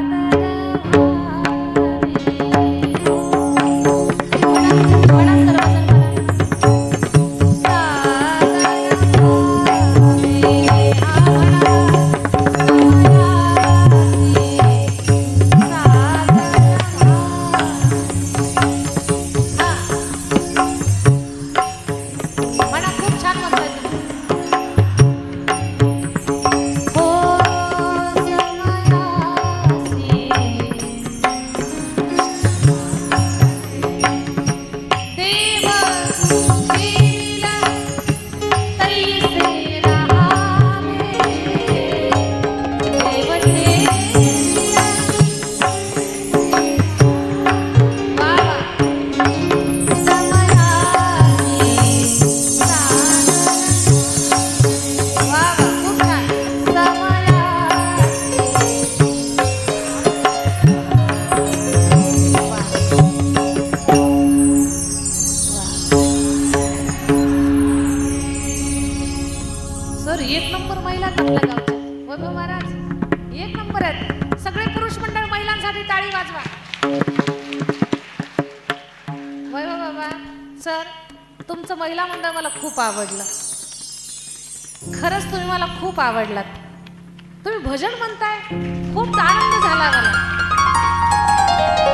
महिला मंडळ मला खूप आवडलं. खरंच तुम्ही मला खूप आवडलात. तुम्ही भजन म्हणताय, खूप आनंद झाला मला.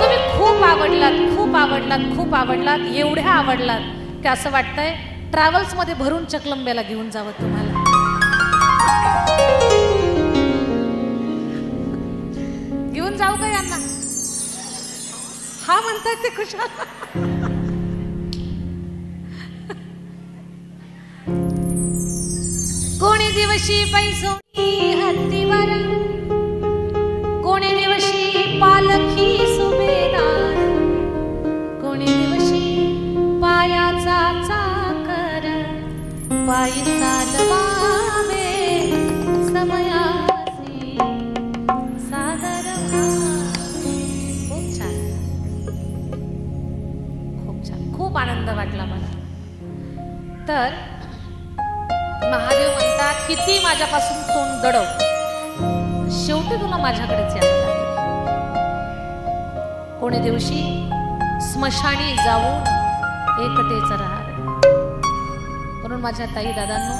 तुम्ही खूप आवडलात, खूप आवडलात, खूप आवडलात. एवढ्या आवडलात की असं वाटतंय ट्रॅव्हल्स मध्ये भरून चकलंब्याला घेऊन जावं तुम्हाला. घेऊन जाऊ का यांना? हा म्हणतात ते खुशाल. कोणी दिवशी पैसोनी हत्तीवर, कोणी दिवशी पालखी सुभेदार, कोणी दिवशी पायाचा चाकर, पायी चालवावे समयासी सादर. खूप छान, खूप तर महादेव म्हणतात किती माझ्यापासून तोंड दडव, शेवटी तुला माझ्याकडेच यावं लागेल. कोणी दिवशी स्मशानी जाऊन एकटेच राहावे. म्हणून माझ्या ताई दादांनो,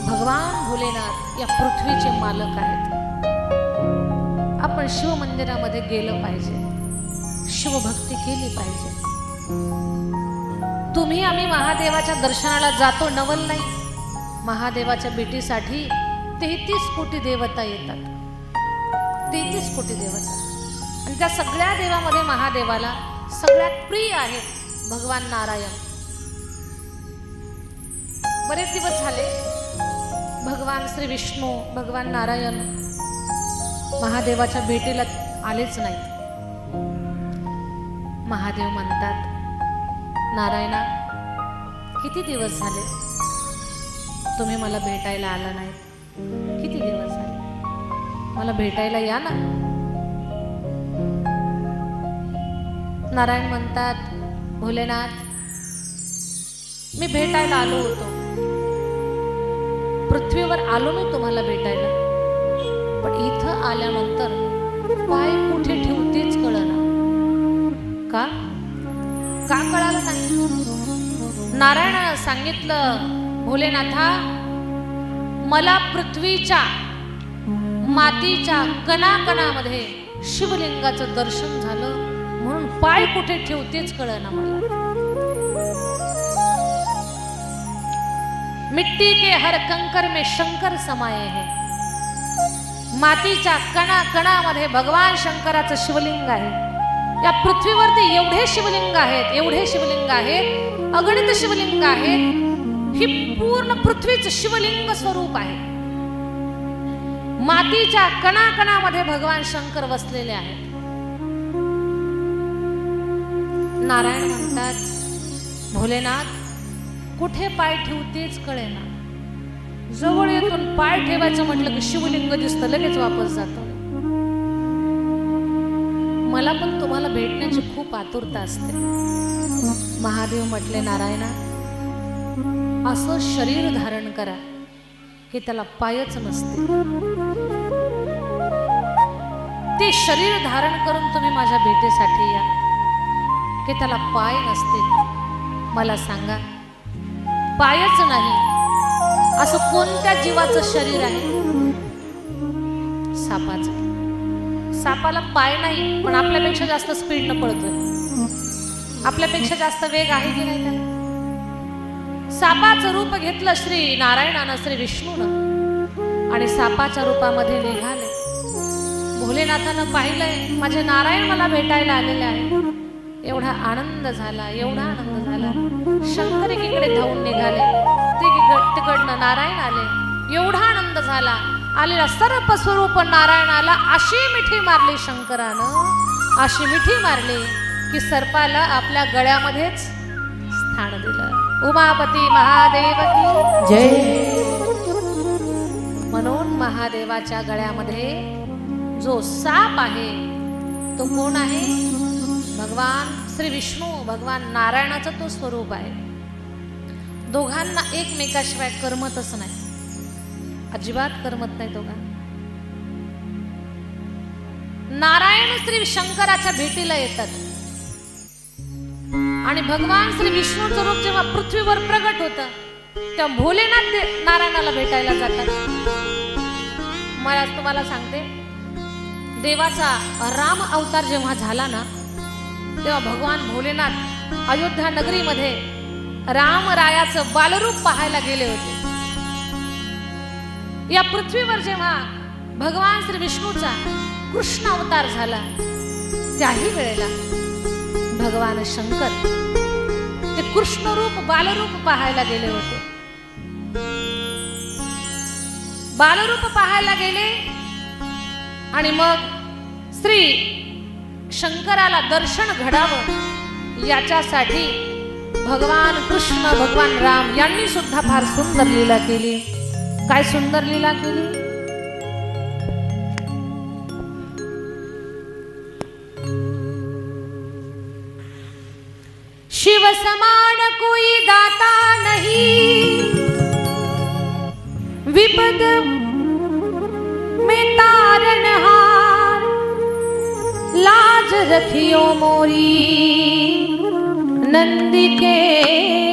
भगवान भोलेनाथ या पृथ्वीचे मालक आहेत. आपण शिव मंदिरामध्ये गेलं पाहिजे, शिवभक्ती केली पाहिजे. तुम्ही आम्ही महादेवाच्या दर्शनाला जातो नवल नाही. महादेवाच्या भेटीसाठी 33 कोटी देवता येतात. 33 कोटी देवता. आणि त्या सगळ्या देवामध्ये महादेवाला सगळ्यात प्रिय आहेत भगवान नारायण. बरेच दिवस झाले भगवान श्री विष्णू, भगवान नारायण महादेवाच्या भेटीला आलेच नाहीत. महादेव म्हणतात, नारायणा, किती दिवस झाले तुम्ही मला भेटायला आला नाहीत. किती दिवस झाले, मला भेटायला या ना. नारायण म्हणतात, भोलेनाथ, मी भेटायला आलो होतो, पृथ्वीवर आलो मी तुम्हाला भेटायला, पण इथं आल्यानंतर पाय कुठे ठेवतेच कळना. का कळालं नाही? नारायणानं सांगितलं, भोलेनाथा, मला पृथ्वीच्या मातीच्या कणाकणामध्ये शिवलिंगाचं दर्शन झालं, म्हणून पाय कुठे ठेवतेच कळना मला. मिट्टी के हर कंकर में शंकर समाये है. मातीच्या कणाकणामध्ये भगवान शंकराचं शिवलिंग आहे. या पृथ्वीवरती एवढे शिवलिंग आहेत, एवढे शिवलिंग आहेत, अगणित शिवलिंग आहेत. ही पूर्ण पृथ्वीचं शिवलिंग स्वरूप आहे. मातीच्या कणाकणामध्ये भगवान शंकर वसलेले आहेत. नारायण म्हणतात, भोलेनाथ, कुठे पाय ठेवतेच कळेना. जवळ येऊन पाय ठेवायचं म्हटलं की शिवलिंग दिसतं, लगेच वापस जातो. मला पण तुम्हाला भेटण्याची खूप आतुरता असते. महादेव म्हटले, नारायणा, असं शरीर धारण करा की त्याला पायच नसते. ते शरीर धारण करून तुम्ही माझ्या भेटीसाठी या की त्याला पाय नसतील. मला सांगा, पायच नाही असं कोणत्या जीवाचं शरीर आहे? सापाचं. सापाला पाय नाही, पण आपल्यापेक्षा जास्त स्पीडनं पळतोय. आपल्यापेक्षा जास्त वेग आहे की नाही त्याला? सापाचं रूप घेतलं श्री नारायणानं, श्री विष्णूनं, आणि सापाच्या रूपामध्ये निघाले. भोलेनाथानं पाहिलंय, माझे नारायण मला भेटायला आलेले आहे. एवढा आनंद झाला, एवढा आनंद झाला. शंकर एकीकडे धावून निघाले, तिकडनं नारायण आले. एवढा आनंद झाला. आलेला सर्प स्वरूप नारायणाला अशी मिठी मारली शंकरानं, अशी मिठी मारली की सर्पाला आपल्या गळ्यामध्येच स्थान दिलं. उमापती महादेव की जय. म्हणून महादेवाच्या गळ्यामध्ये जो साप आहे तो कोण आहे? भगवान श्री विष्णू, भगवान नारायणाचं तो स्वरूप आहे. दोघांना एकमेकाशिवाय करमतच नाही, अजिबात करमत नाही दोघांना. नारायण श्री शंकराच्या भेटीला येतात आणि भगवान श्री विष्णूचं रूप जेव्हा पृथ्वीवर प्रगट होतं तेव्हा भोलेनाथ नारायणाला भेटायला जातात. मला तुम्हाला सांगते, देवाचा राम अवतार जेव्हा झाला ना, तेव्हा भगवान भोलेनाथ अयोध्या नगरीमध्ये रामरायाचं बालरूप पाहायला गेले होते. या पृथ्वीवर जेव्हा भगवान श्री विष्णूचा कृष्ण अवतार झाला, त्याही वेळेला भगवान शंकर ते कृष्ण रूप बालरूप पाहायला गेले होते. बालरूप पाहायला गेले आणि मग श्री शंकराला दर्शन घडावं याच्यासाठी भगवान कृष्ण, भगवान राम यांनी सुद्धा फार सुंदर लीला केली. काय सुंदर लीला केली? शिव समान कोई दाता नहीं, पद में तारनहार, लाज रखियो मोरी नंदी के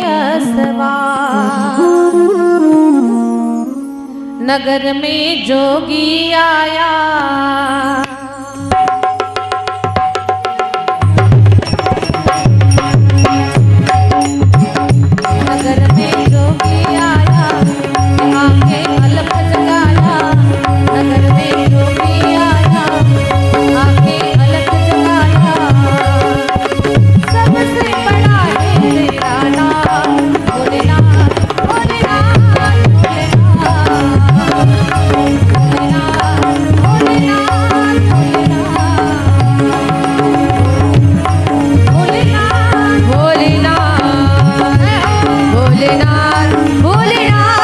असवार। नगर में जोगी आया, नगर में जोगी आया, आके अलख जगाया। नगर में जोगी आया, आके अलख जगाया। सबसे बड़ा है तेरा नाम भोलेनाथ, भोलेनाथ, भोलेनाथ, भोलेनाथ, भोलेनाथ, भोलेनाथ, भोलेनाथ,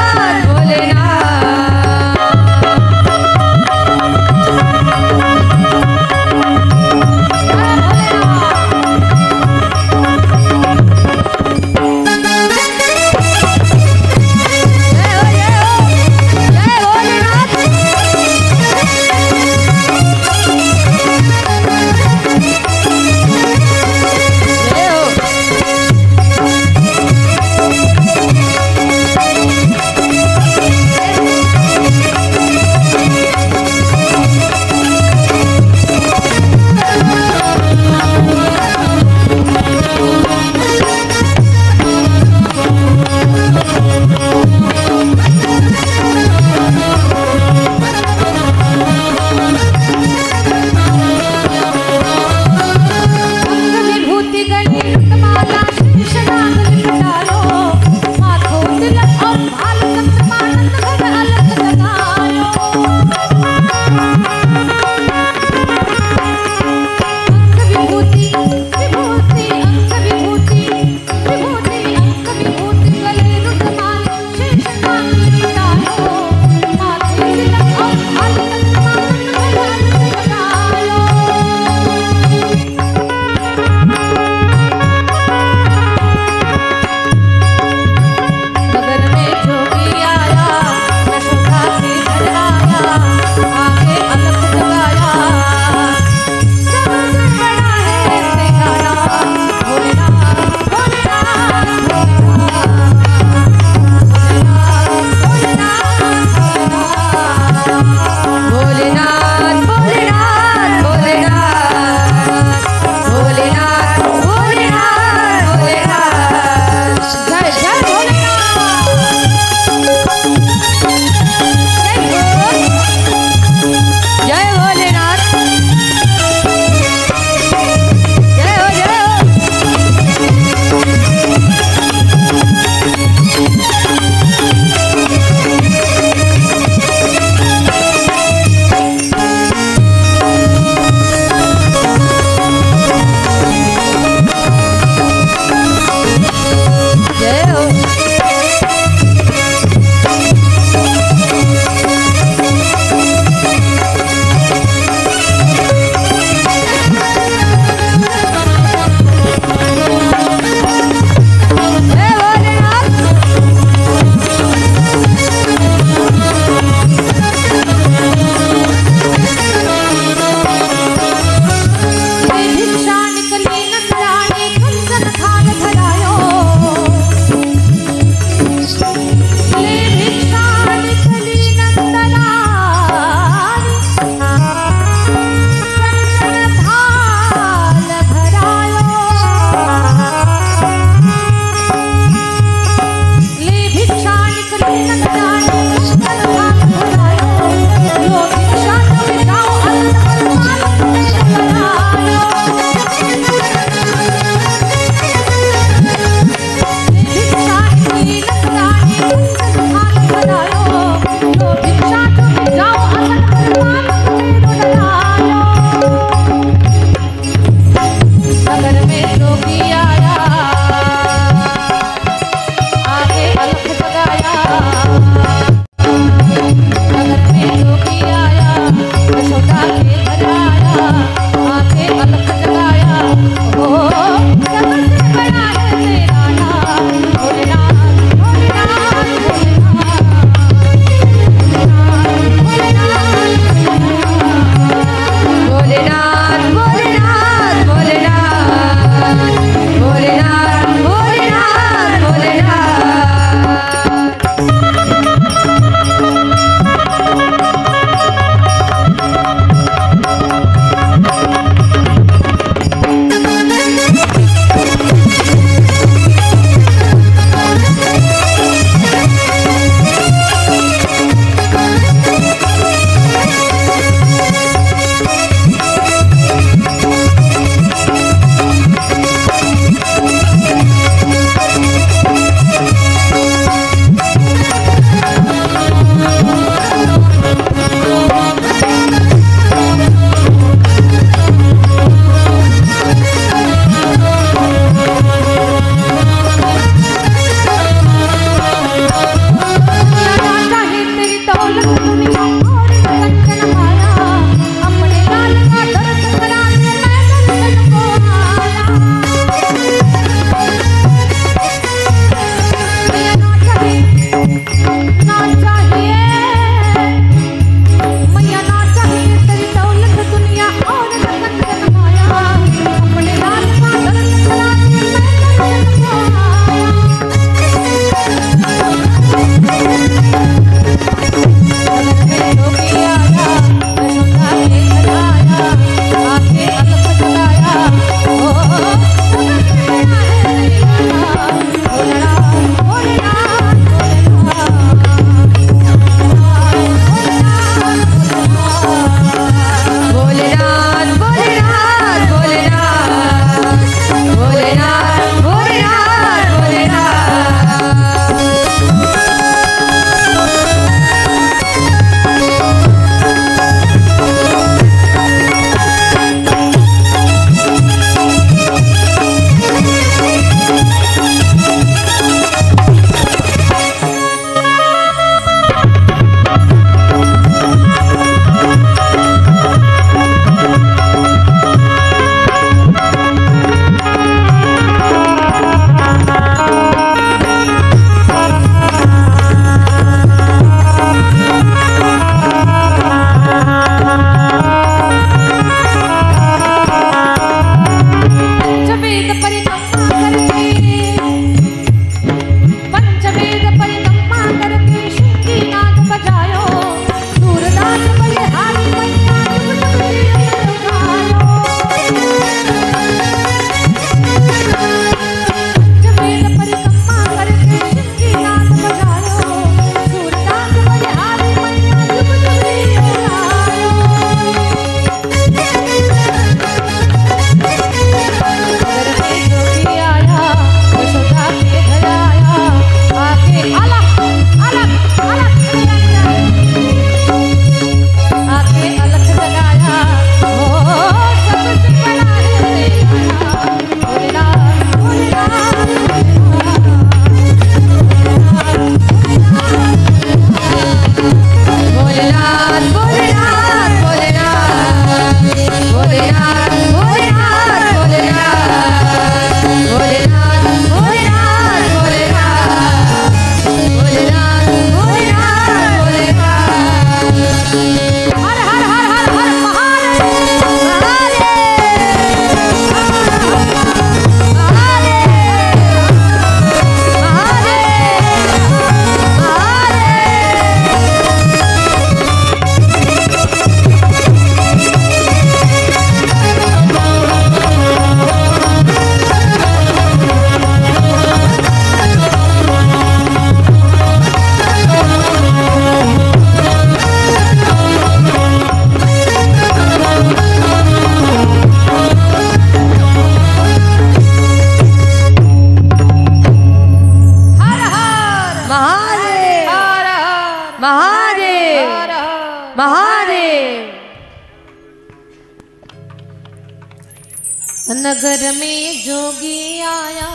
नगर में जोगी आया,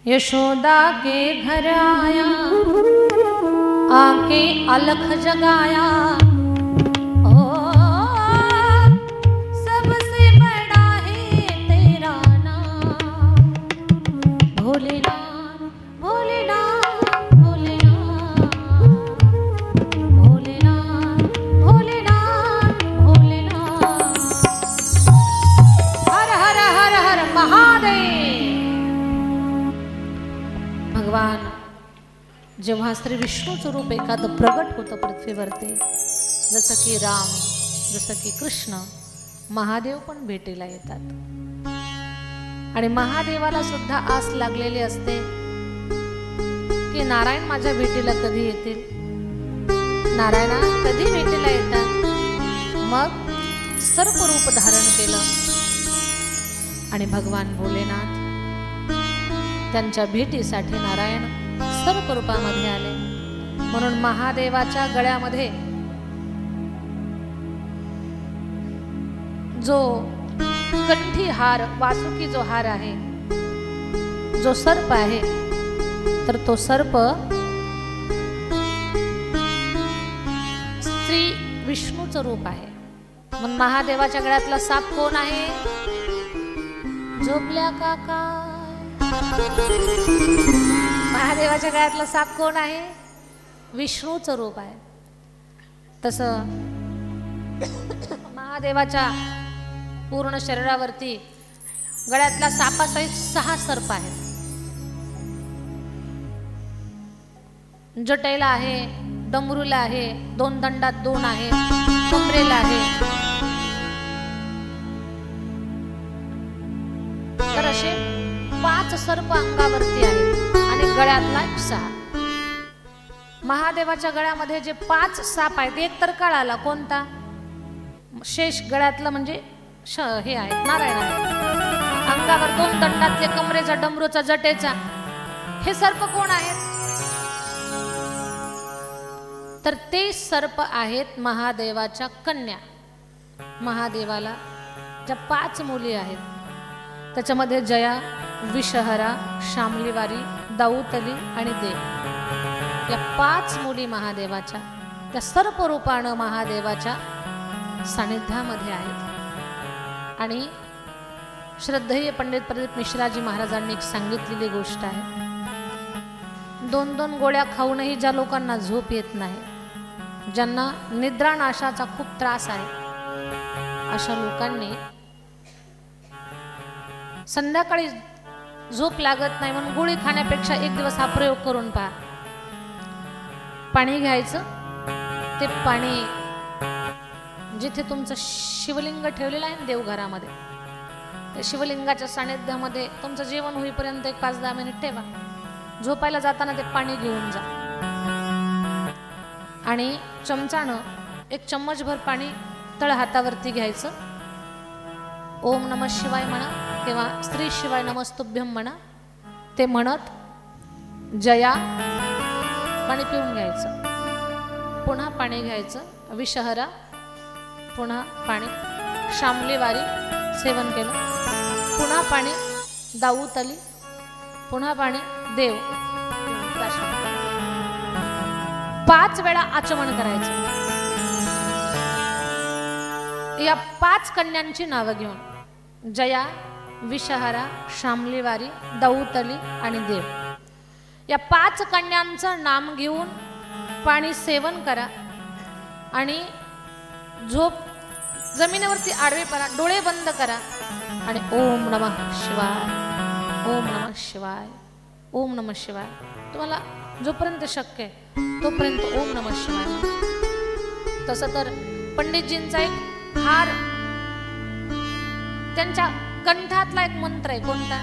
यशोदा के घर आया, आके अलख जगाया। ओ सबसे बड़ा है तेरा नाम, भोलेनाथ भोलेनाथ भोलेनाथ भोलेनाथ भोलेनाथ भोलेनाथ। हर हर हर हर महादेव। भगवान जेव्हा श्री विष्णूचं रूप एखादं प्रगट होतं पृथ्वीवरती, जसं की राम, जसं की कृष्ण, महादेव पण भेटीला येतात। आणि महादेवाला सुद्धा आस लागलेली असते की नारायण माझ्या भेटीला कधी येतील, नारायणा कधी भेटीला येतात। मग सर्परूप धारण केलं आणि भगवान भोलेनाथ त्यांच्या भेटीसाठी नारायण सर्परूपामध्ये आले। म्हणून महादेवाच्या गळ्यामध्ये जो कंठी हार, वासुकी जो हार आहे, जो सर्प आहे, तर तो सर्प श्री विष्णूचं रूप आहे। म्हणून महादेवाच्या गळ्यातला साप कोण आहे? झोपल्या काका। महादेवाच्या गळ्यातला साप कोण आहे? विष्णूचं रूप आहे। तसं महादेवाच्या पूर्ण शरीरावरती गळ्यातला सापासहित 6 सर्प आहेत। जटेला आहे, डमरूला आहे, 2 दंडात 2 आहे, कमरेला आहे। तर असे 5 सर्प अंगावरती आहेत आणि गळ्यातला 6। महादेवाच्या गळ्यामध्ये जे 5 साप आहेत, एक तर कळाला कोणता? शेष गळ्यातला म्हणजे हे आहे नारायण आहे। अंगावर 2 दंडातले, कमरेचा, डमरूचा, जटेचा, हे सर्प कोण आहेत? तर ते सर्प आहेत महादेवाच्या कन्या। महादेवाला ज्या 5 मुली आहेत, त्याच्यामध्ये जया, विषहरा, शामलीवारी, दाऊतली आणि देव, या 5 मुली महादेवाच्या त्या सर्प रूपानं महादेवाच्या सानिध्यामध्ये आहेत। आणि श्रद्धेय पंडित प्रदीप मिश्राजी महाराजांनी एक सांगितलेली गोष्ट आहे, 2-2 गोळ्या खाऊनही ज्या लोकांना झोप येत नाही, ज्यांना निद्रानाशाचा खूप त्रास आहे, अशा लोकांनी संध्याकाळी झोप लागत नाही म्हणून गोळी खाण्यापेक्षा एक दिवस हा प्रयोग करून पहा। पाणी घ्यायचं, ते पाणी जिथे तुमचं शिवलिंग ठेवलेलं आहे देवघरामध्ये, त्या शिवलिंगाच्या सानिध्यामध्ये तुमचं जेवण होईपर्यंत एक 5-10 मिनिट ठेवा। झोपायला जाताना ते पाणी घेऊन जा आणि चमचानं 1 चम्मचभर पाणी तळ हातावरती घ्यायचं। ओम नमः शिवाय म्हणा किंवा श्री शिवाय नमस्तुभ्यम म्हणा, ते म्हणत जया पाणी पिऊन घ्यायचं। पुन्हा पाणी घ्यायचं, विषहरा, पुन्हा पाणी, शामलीवारी सेवन केलं, पुन्हा पाणी, दाऊतली, पुन्हा पाणी, देव, 5 वेळा आचमन करायचं। या 5 कन्यांची नावं घेऊन जया, विषहरा, शामलीवारी, दाऊतली आणि देव, या 5 कन्यांचं नाम घेऊन पाणी सेवन करा आणि झोप जमिनीवरती आडवे पडा, डोळे बंद करा आणि ओम नमः शिवाय, ओम नमः शिवाय, ओम नमः शिवाय, तुम्हाला जोपर्यंत शक्य आहे तोपर्यंत ओम नमः शिवाय। तसं तर पंडितजींचा एक हार, त्यांच्या कंठातला एक मंत्र आहे, कोणता?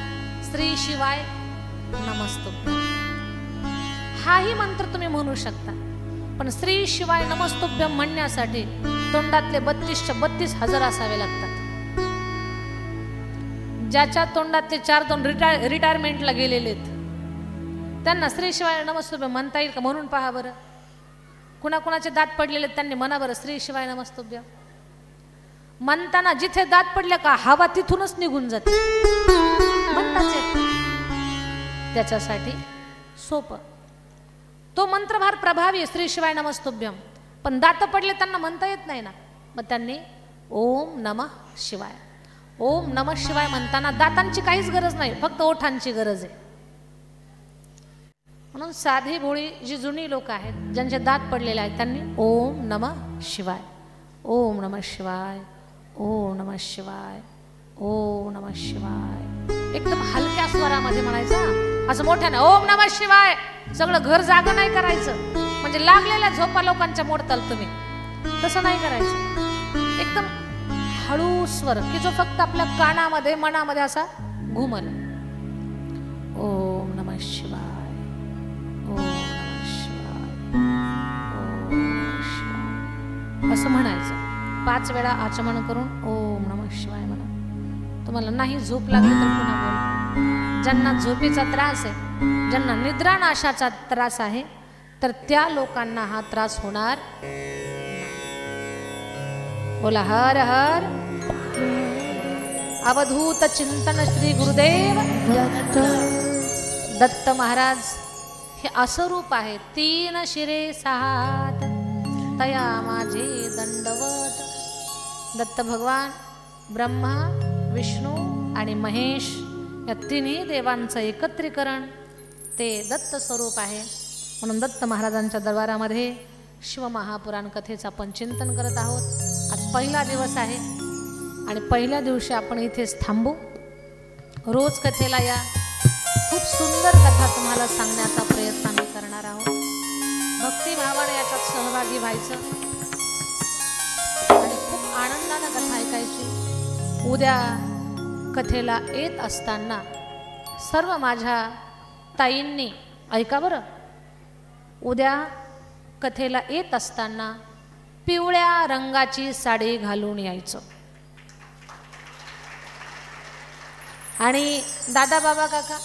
श्री शिवाय नमस्तुभ्यम। हाही मंत्र तुम्ही म्हणू शकता, पण श्री शिवाय नमस्तुभ्यम म्हणण्यासाठी तोंडातले 32 हजार असावे लागतात। ज्याच्या तोंडातले 4 तोंड रिटायरमेंटला गेलेले आहेत, त्यांना श्री शिवाय नमस्तुभ्यम म्हणता येईल का? म्हणून पहा बरं, कुणाकुणाचे दात पडलेले त्यांनी म्हणा बरं श्री शिवाय नमस्तुभ्यम। म्हणताना जिथे दात पडले का हवा तिथूनच निघून जाते, म्हणताच येत. त्याच्यासाठी सोपं तो मंत्र फार प्रभावी, श्री शिवाय नमस्तुभ्यम. पण दात पडले त्यांना म्हणता येत नाही ना, मग त्यांनी ओम नमः शिवाय, ओम नमः शिवाय म्हणताना दातांची काहीच गरज नाही, फक्त ओठांची गरज आहे. म्हणून साधी भोळी जी जुनी लोक आहेत ज्यांचे दात पडलेले आहेत त्यांनी ओम नमः शिवाय, ओम नमः शिवाय, ओम नमः शिवाय, ओम नमः शिवाय एकदम हलक्या स्वरामध्ये म्हणायचं, असं मोठ्याने ओम नमः शिवाय. सगळं घर जागा नाही करायचं, म्हणजे लागलेल्या झोपा लोकांच्या मोडताल तुम्ही, तसं नाही करायचं. एकदम हळू स्वर की जो फक्त आपल्या कानामध्ये मनामध्ये असा घुमल. ओम नमः शिवाय, ओम नमः शिवाय, ओम नमः शिवाय असं म्हणायचं. 5 वेळा आचमन करून ओम नमः शिवाय म्हणा. तुम्हाला नाही झोप लागली तर पुन्हा बोला. ज्यांना झोपेचा त्रास आहे, ज्यांना निद्रानाशाचा त्रास आहे, तर त्या लोकांना हा त्रास होणार. बोला हर हर. अवधूत चिंतन श्री गुरुदेव दत्त महाराज हे असं रूप आहे. 3 शिरे 6 हात तया माझे दंडवत. दत्त भगवान ब्रह्मा, विष्णू आणि महेश या तिन्ही देवांचं एकत्रीकरण ते दत्त स्वरूप आहे. म्हणून दत्त महाराजांच्या दरबारामध्ये शिवमहापुराण कथेचं आपण चिंतन करत आहोत. आज पहिला दिवस आहे आणि पहिल्या दिवशी आपण इथेच थांबू. रोज कथेला या. खूप सुंदर कथा तुम्हाला सांगण्याचा प्रयत्न आम्ही करणार आहोत. भक्तिभावाने याच्यात सहभागी व्हायचं आणि खूप आनंदानं कथा ऐकायची. उद्या कथेला येत असताना सर्व माझ्या ताईंनी ऐका बरं, उद्या कथेला येत असताना पिवळ्या रंगाची साडी घालून यायचं. आणि दादा बाबा काका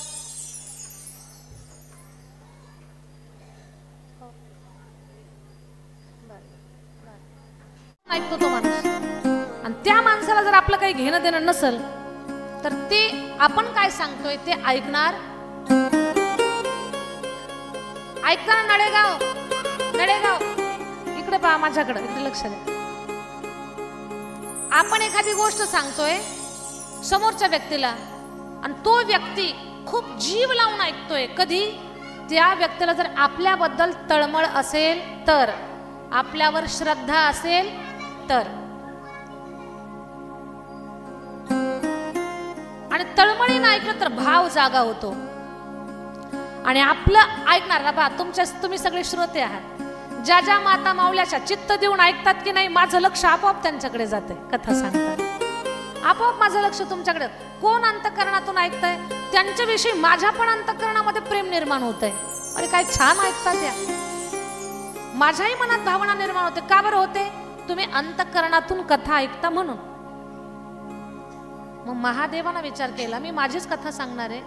ऐकतो तो माणूस, आणि त्या माणसाला जर आपलं काही घेणं देणं नसेल तर ते आपण काय सांगतोय ते ऐकणार. ऐकताना नळेगाव नळेगाव इकडे पहा, माझ्याकडे इकडे लक्ष द्या. आपण एखादी गोष्ट सांगतोय समोरच्या व्यक्तीला आणि तो व्यक्ती खूप जीव लावून ऐकतोय. कधी त्या व्यक्तीला जर आपल्याबद्दल तळमळ असेल तर, आपल्यावर श्रद्धा असेल तर, आणि तळमळीनं ऐकलं तर भाव जागा होतो. आणि आपलं ऐकणार बा, तुम्ही सगळे श्रोते आहात. ज्या ज्या माता माऊल्याच्या चित्त देऊन ऐकतात की नाही, माझं लक्ष आपोआप त्यांच्याकडे जाते. कथा सांगतात आपोआप माझं लक्ष तुमच्याकडे. कोण अंतःकरणातून ऐकतंय त्यांच्याविषयी माझ्या पण अंतःकरणामध्ये प्रेम निर्माण होतंय. अरे काय छान ऐकतात या. माझ्याही मनात भावना निर्माण होते. का बरं होते? तुम्ही अंतःकरणातून कथा ऐकता म्हणून. मग महादेवानं विचार केला, मी माझीच कथा सांगणार आहे,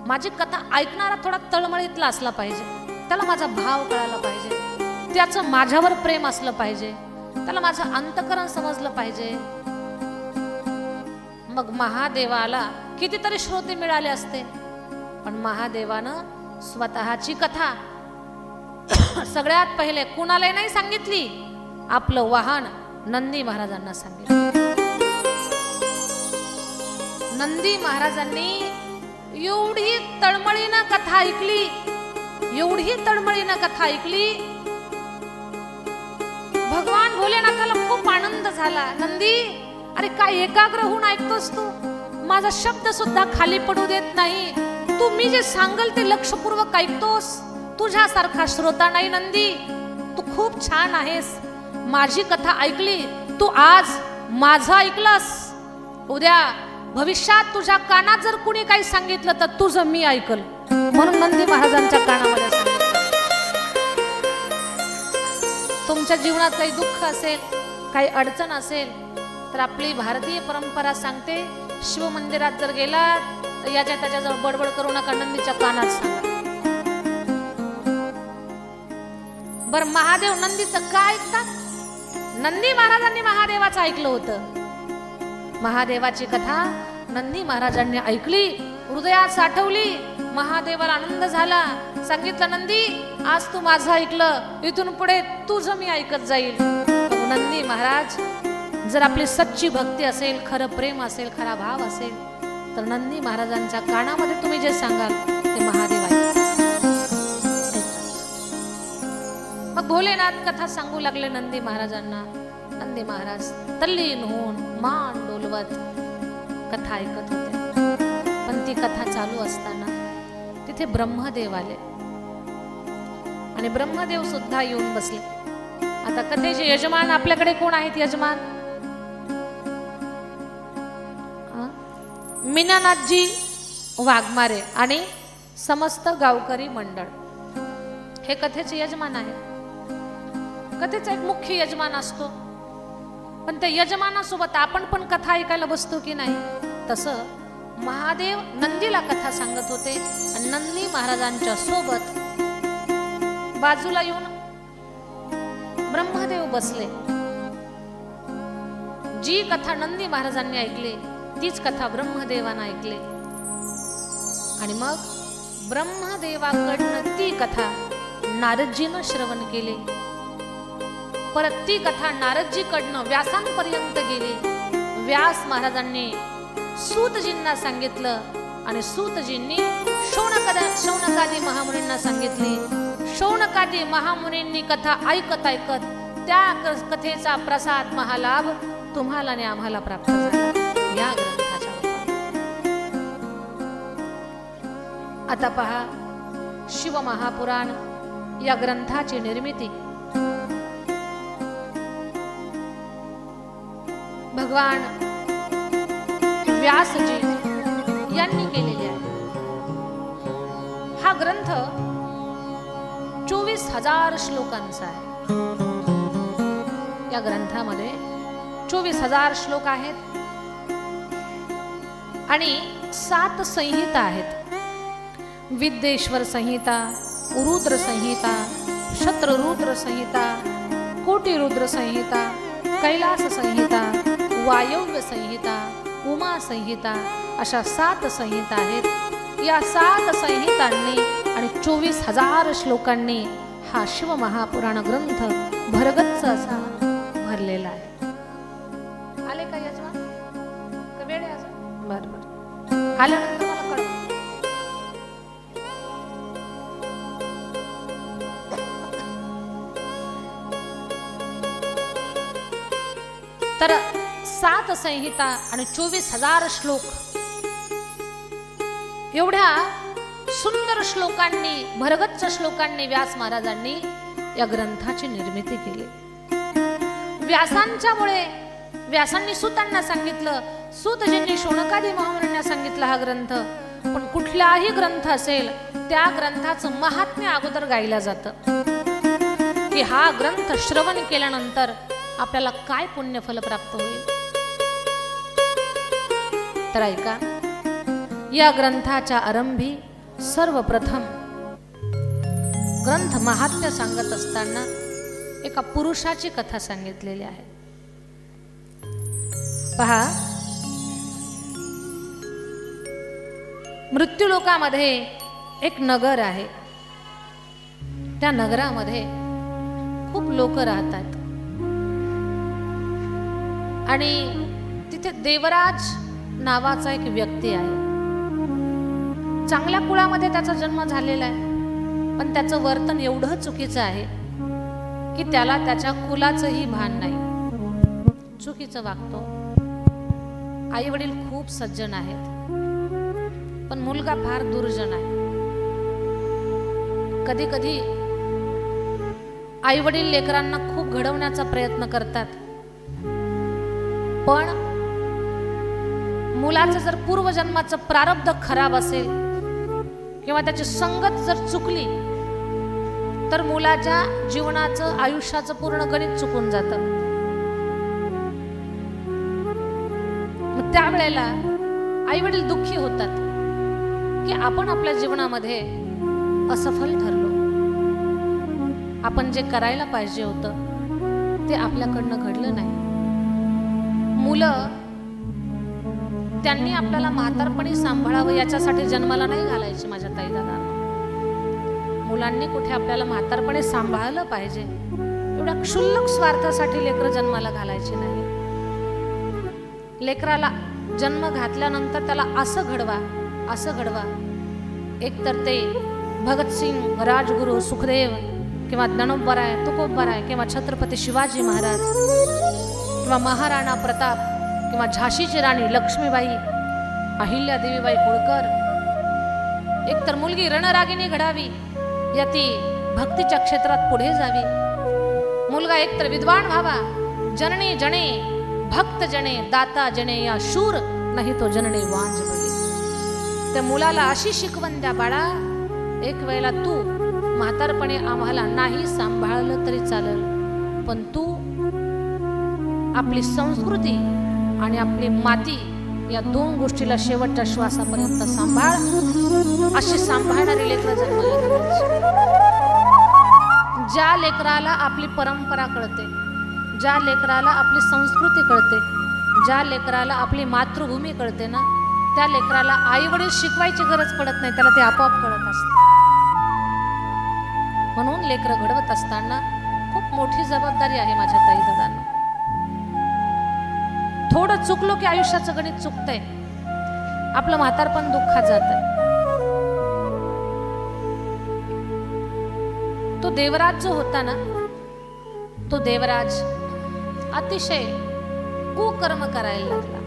माझी कथा ऐकणारा थोडा तळमळीतला असला पाहिजे, त्याला माझा भाव कळायला पाहिजे, त्याचं माझ्यावर प्रेम असलं पाहिजे, त्याला माझं अंतःकरण समजलं पाहिजे. मग महादेवाला कितीतरी श्रोते मिळाले असते, पण महादेवानं स्वतःची कथा सगळ्यात पहिले कुणालाही नाही सांगितली, आपलं वाहन नंदी महाराजांना सांगितलं. नंदी महाराजांनी एवढी तळमळीनं कथा ऐकली, एवढी तळमळीनं कथा ऐकली, भगवान भोलेनाथाला खूप आनंद झाला. नंदी, अरे काय एकाग्र होऊन ऐकतोस तू, माझा शब्द सुद्धा खाली पडू देत नाही, तू मी जे सांगल ते लक्षपूर्वक ऐकतोस, तुझ्यासारखा श्रोता नाही नंदी, तू खूप छान आहेस. माझी कथा ऐकली तू, आज माझं ऐकलंस, उद्या भविष्यात तुझ्या कानात जर कुणी काही सांगितलं तर तुझं मी ऐकल. म्हणून नंदी महाराजांच्या कानामध्ये सांगितलं. तुमच्या जीवनात काही दुःख असेल, काही अडचण असेल तर आपली भारतीय परंपरा सांगते, शिव मंदिरात जर गेलात तर याच्या त्याच्याजवळ बडबड करू नका, नंदीच्या कानात सांगा. बर महादेव नंदीचं काय ऐकतात? नंदी महाराजांनी महादेवाचं कथाच ऐकलं होतं. महादेवाची कथा नंदी महाराजांनी ऐकली, हृदयात साठवली. महादेवाला आनंद झाला. सांगितलं, नंदी आज तू माझं ऐकलं, इथून पुढे तुझं मी ऐकत जाईल. नंदी महाराज, जर आपली सच्ची भक्ती असेल, खरं प्रेम असेल, खरा भाव असेल, तर नंदी महाराजांच्या कानामध्ये तुम्ही जे सांगाल ते महादेव ऐकतात. मग भोलेनाथ कथा सांगू लागले नंदी महाराजांना. नंदी महाराज तल्लीन होऊन मान डोलवत कथा ऐकत होते. पण ती कथा चालू असताना तिथे ब्रह्मदेव आले आणि ब्रह्मदेव सुद्धा येऊन बसले. आता कथेचे यजमान आपल्याकडे कोण आहेत? यजमान मीनानाथजी वाघमारे आणि समस्त गावकरी मंडळ हे कथेचे यजमान आहे. कथेचा एक मुख्य यजमान असतो, पण त्या यजमानासोबत आपण पण कथा ऐकायला बसतो की नाही? तसं महादेव नंदीला कथा सांगत होते आणि नंदी महाराजांच्या सोबत बाजूला येऊन ब्रह्मदेव बसले. जी कथा नंदी महाराजांनी ऐकली तीच कथा ब्रह्मदेवानं ऐकली आणि मग ब्रह्मदेवाकडनं ती कथा नारदजीनं श्रवण केली. परत ती कथा नारदजीकडनं व्यासांपर्यंत गेली. व्यास महाराजांनी सूतजींना सांगितलं आणि सूतजींनी शौनकादी महामुनींना सांगितली. शौनकादी महामुनींनी कथा ऐकत ऐकत त्या कथेचा प्रसाद महालाभ तुम्हाला आणि आम्हाला प्राप्त झाला या ग्रंथाच्या रूपात. आता पहा, शिवमहापुराण या ग्रंथाची निर्मिती भगवान व्यासजी यांनी केलेली आहे. हा ग्रंथ 24,000 श्लोकांचा आहे. या ग्रंथामध्ये 24,000 श्लोक आहेत आणि 7 संहिता आहेत. विद्येश्वर संहिता, रुद्र संहिता, शत्रुरुद्र संहिता, कोटिरुद्र संहिता, कैलास संहिता, वायव्य संहिता, उमा संहिता अशा 7 संहिता आहेत. या 7 संहितांनी आणि 24,000 श्लोकांनी हा शिवमहापुराण ग्रंथ भरगच्च असा भरलेला आहे. आले का यजमान? का वेळ आहे अजून? बरं आल्यानंतर मला कळवा. तर 7 संहिता आणि 24,000 श्लोक एवढ्या सुंदर श्लोकांनी, भरगच्च श्लोकांनी व्यास महाराजांनी या ग्रंथाची निर्मिती केली. व्यासांनी सूतांना सांगितलं, सूतजींनी शौनकादी महामुनींना सांगितलं हा ग्रंथ. पण कुठलाही ग्रंथ असेल त्या ग्रंथाचं महात्म्य अगोदर गायलं जातं की हा ग्रंथ श्रवण केल्यानंतर आपल्याला काय पुण्यफल प्राप्त होईल. तर ऐका, या ग्रंथाच्या आरंभी सर्वप्रथम ग्रंथ महात्म्य सांगत असताना एका पुरुषाची कथा सांगितलेली आहे. पहा, मृत्यूलोकामध्ये एक नगर आहे. त्या नगरामध्ये खूप लोक राहतात आणि तिथे देवराज नावाचा एक व्यक्ती आहे. चांगल्या कुळामध्ये त्याचा जन्म झालेला आहे, पण त्याचं वर्तन एवढं चुकीचं आहे की त्याला त्याच्या कुलाचंही भान नाही. चुकीचं वागतो. आई वडील खूप सज्जन आहेत, पण मुलगा फार दुर्जन आहे. कधी कधी आई वडील लेकरांना खूप घडवण्याचा प्रयत्न करतात, पण मुलाचं जर पूर्वजन्माचं प्रारब्ध खराब असेल किंवा त्याची संगत जर चुकली तर मुलाच्या जीवनाचं, आयुष्याचं पूर्ण गणित चुकून जातं. मग त्यावेळेला आई वडील दुःखी होतात की आपण आपल्या जीवनामध्ये असफल ठरलो. आपण जे करायला पाहिजे होतं ते आपल्याकडनं घडलं नाही. मुलं त्यांनी आपल्याला म्हातारपणी सांभाळावं याच्यासाठी जन्माला नाही घालायचे माझ्या ताई दादांना. मुलांनी कुठे आपल्याला म्हातारपणी सांभाळलं पाहिजे एवढ्या क्षुल्लक स्वार्थासाठी लेकरं जन्माला घालायचे नाही. लेकराला जन्म घातल्यानंतर त्याला असं घडवा एकतर ते भगतसिंग, राजगुरू, सुखदेव किंवा ज्ञानोबराय, तुकोबराय किंवा छत्रपती शिवाजी महाराज किंवा महाराणा प्रताप किंवा झाशीची राणी लक्ष्मीबाई, अहिल्यादेवीबाई होळकर. एकतर मुलगी रणरागिणी घडावी या ती भक्तीच्या क्षेत्रात पुढे जावी. मुलगा एकतर विद्वान व्हावा, जननी जणे भक्त जणे दाता जणे या शूर नाही तो जनने वांज बळी. त्या मुलाला अशी शिकवण द्या, बाळा एक वेळेला तू म्हातारपणे आम्हाला नाही सांभाळलं तरी चालेल, पण तू आपली संस्कृती आणि आपली माती या दोन गोष्टीला शेवटच्या श्वासापर्यंत सांभाळ. अशी सांभाळणारी लेकरं जन्माला घालायची. ज्या लेकराला आपली परंपरा कळते, ज्या लेकराला आपली संस्कृती कळते, ज्या लेकराला आपली मातृभूमी कळते ना, त्या लेकराला आई वडील शिकवायची गरज पडत नाही, त्याला ते आपोआप कळत असते. म्हणून लेकरं घडवत असताना खूप मोठी जबाबदारी आहे माझ्या ताई दादांना. थोडं चुकलो की आयुष्याचं गणित चुकतंय, आपलं म्हातारपण दुःखात जातंय. तो देवराज जो होता ना, तो देवराज अतिशय कुकर्म करायला लागला.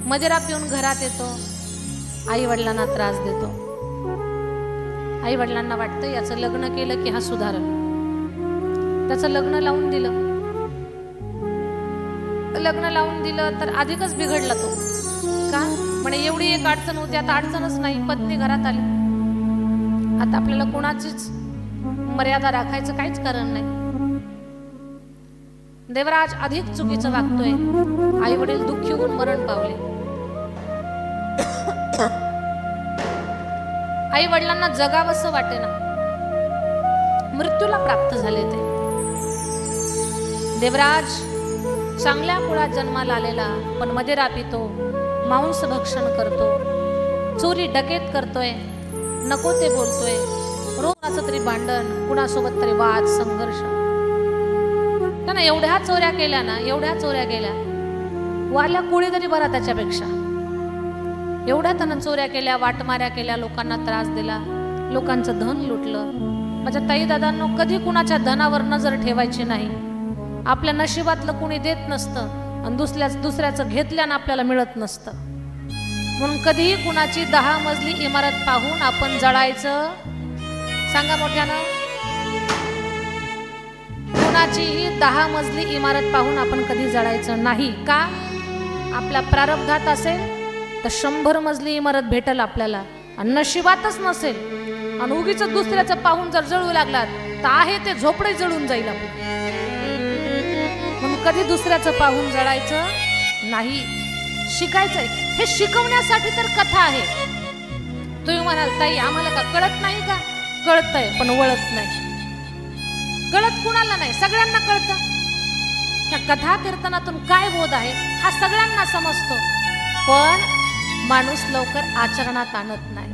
मदिरा पिऊन घरात येतो, आई वडिलांना त्रास देतो. आई वडिलांना वाटतं याचं लग्न केलं की हा सुधारल. त्याचं लग्न लावून दिलं. लग्न लावून दिलं तर अधिकच बिघडला तो. का म्हणे एवढी एक अडचण होती, आता अडचणच नाही, पत्नी घरात आली. आता आपल्याला कोणाचीच मर्यादा राखायचं काहीच कारण नाही. देवराज अधिक चुकीचं वागतोय. आई वडील दुःखी होऊन मरण पावले. आई वडिलांना जगावंसं वाटेना, मृत्यूला प्राप्त झाले ते. देवराज चांगल्या कुळात जन्माला आलेला, पण मदिरा पितो, मांस भक्षण करतो, चोरी डकेत करतोय, नको ते बोलतोय, रोजचं तरी भांडण, कुणासोबत तरी वाद संघर्ष. त्यानं एवढ्या चोऱ्या केल्या ना, एवढ्या चोऱ्या केल्या, वाल्या कोळी तरी बरा त्याच्यापेक्षा. एवढ्या त्यानं चोऱ्या केल्या, वाटमाऱ्या केल्या, लोकांना त्रास दिला, लोकांचं धन लुटलं. माझ्या ताई दादांनो, कधी कुणाच्या धनावर नजर ठेवायची नाही. आपल्या नशिबातलं कुणी देत नसतं आणि दुसऱ्याचं घेतल्यानं आपल्याला मिळत नसतं. म्हणून कधीही कुणाची 10 मजली इमारत पाहून आपण जळायचं? सांगा मोठ्यानं. कुणाचीही 10 मजली इमारत पाहून आपण कधी जळायचं नाही. का? आपल्या प्रारब्धात असेल तर 100 मजली इमारत भेटेल आपल्याला, आणि नशिबातच नसेल आणि उगीच दुसऱ्याचं पाहून जर जळू लागलात तर आहे ते झोपडे जळून जाईल आपलं. म्हणून कधी दुसऱ्याचं पाहून जळायचं नाही. शिकायचंय. हे शिकवण्यासाठी तर कथा आहे. तुम्ही म्हणाल ताई आम्हाला का कळत नाही का? कळतंय पण वळत नाही. कळत कुणाला नाही, सगळ्यांना कळतं. त्या कथा कीर्तनातून काय बोध आहे हा सगळ्यांना समजतो, पण माणूस लवकर आचरणात आणत नाही.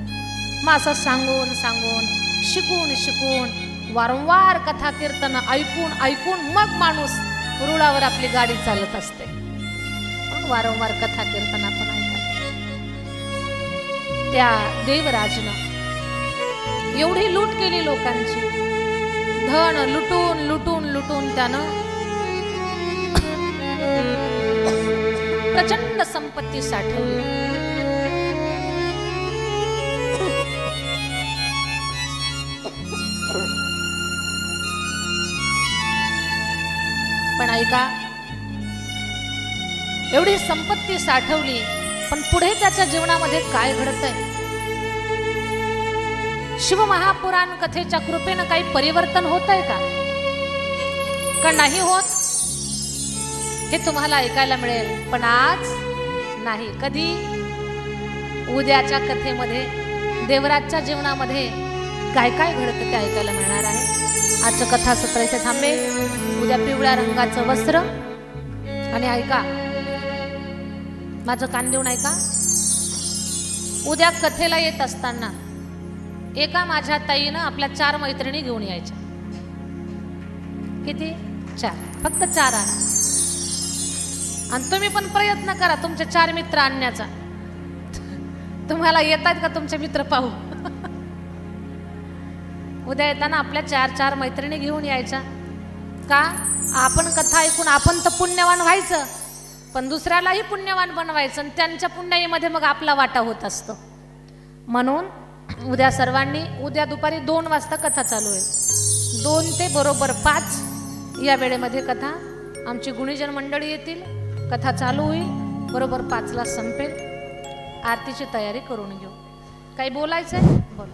मग असं सांगून सांगून, शिकून शिकून, वारंवार कथा कीर्तन ऐकून ऐकून मग माणूस रुळावर आपली गाडी चालत असते. म्हणून वारंवार कथा कीर्तन आपण ऐकायचं. त्या देवराजनं एवढी लूट केली लोकांची, धन लुटून लुटून लुटून त्यानं प्रचंड संपत्ती साठवली. पण ऐका, एवढी संपत्ती साठवली, पण पुढे त्याच्या जीवनामध्ये काय घडतंय? शिवमहापुराण कथेच्या कृपेनं काही परिवर्तन होतंय का नाही होत? हे तुम्हाला ऐकायला मिळेल, पण आज नाही. कधी? उद्याच्या कथेमध्ये देवराजच्या जीवनामध्ये काय काय घडतं ते ऐकायला मिळणार आहे. आजचं कथासत्र इथे थांबेल. उद्या पिवळ्या रंगाचं वस्त्र, आणि ऐका, माझं कान देऊन ऐका. उद्या कथेला येत असताना एका माझ्या ताईनं आपल्या 4 मैत्रिणी घेऊन यायच्या. किती? 4. फक्त 4 आणा. आणि तुम्ही पण प्रयत्न करा तुमचे 4 मित्र आणण्याचा. तुम्हाला येतात का तुमचे मित्र पाहू? उद्या येताना आपल्या 4 मैत्रिणी घेऊन यायच्या. का? आपण कथा ऐकून आपण तर पुण्यवान व्हायचं, पण दुसऱ्यालाही पुण्यवान बनवायचं आणि त्यांच्या पुण्याईमध्ये मग आपला वाटा होत असतो. म्हणून उद्या सर्वांनी, उद्या दुपारी 2 वाजता कथा चालू आहे. 2 ते बरोबर 5 या वेळेमध्ये कथा, आमची गुणीजन मंडळी येतील, कथा चालू होईल, बरोबर 5ला संपेल. आरतीची तयारी करून घेऊ. काही बोलायचंय? बोला.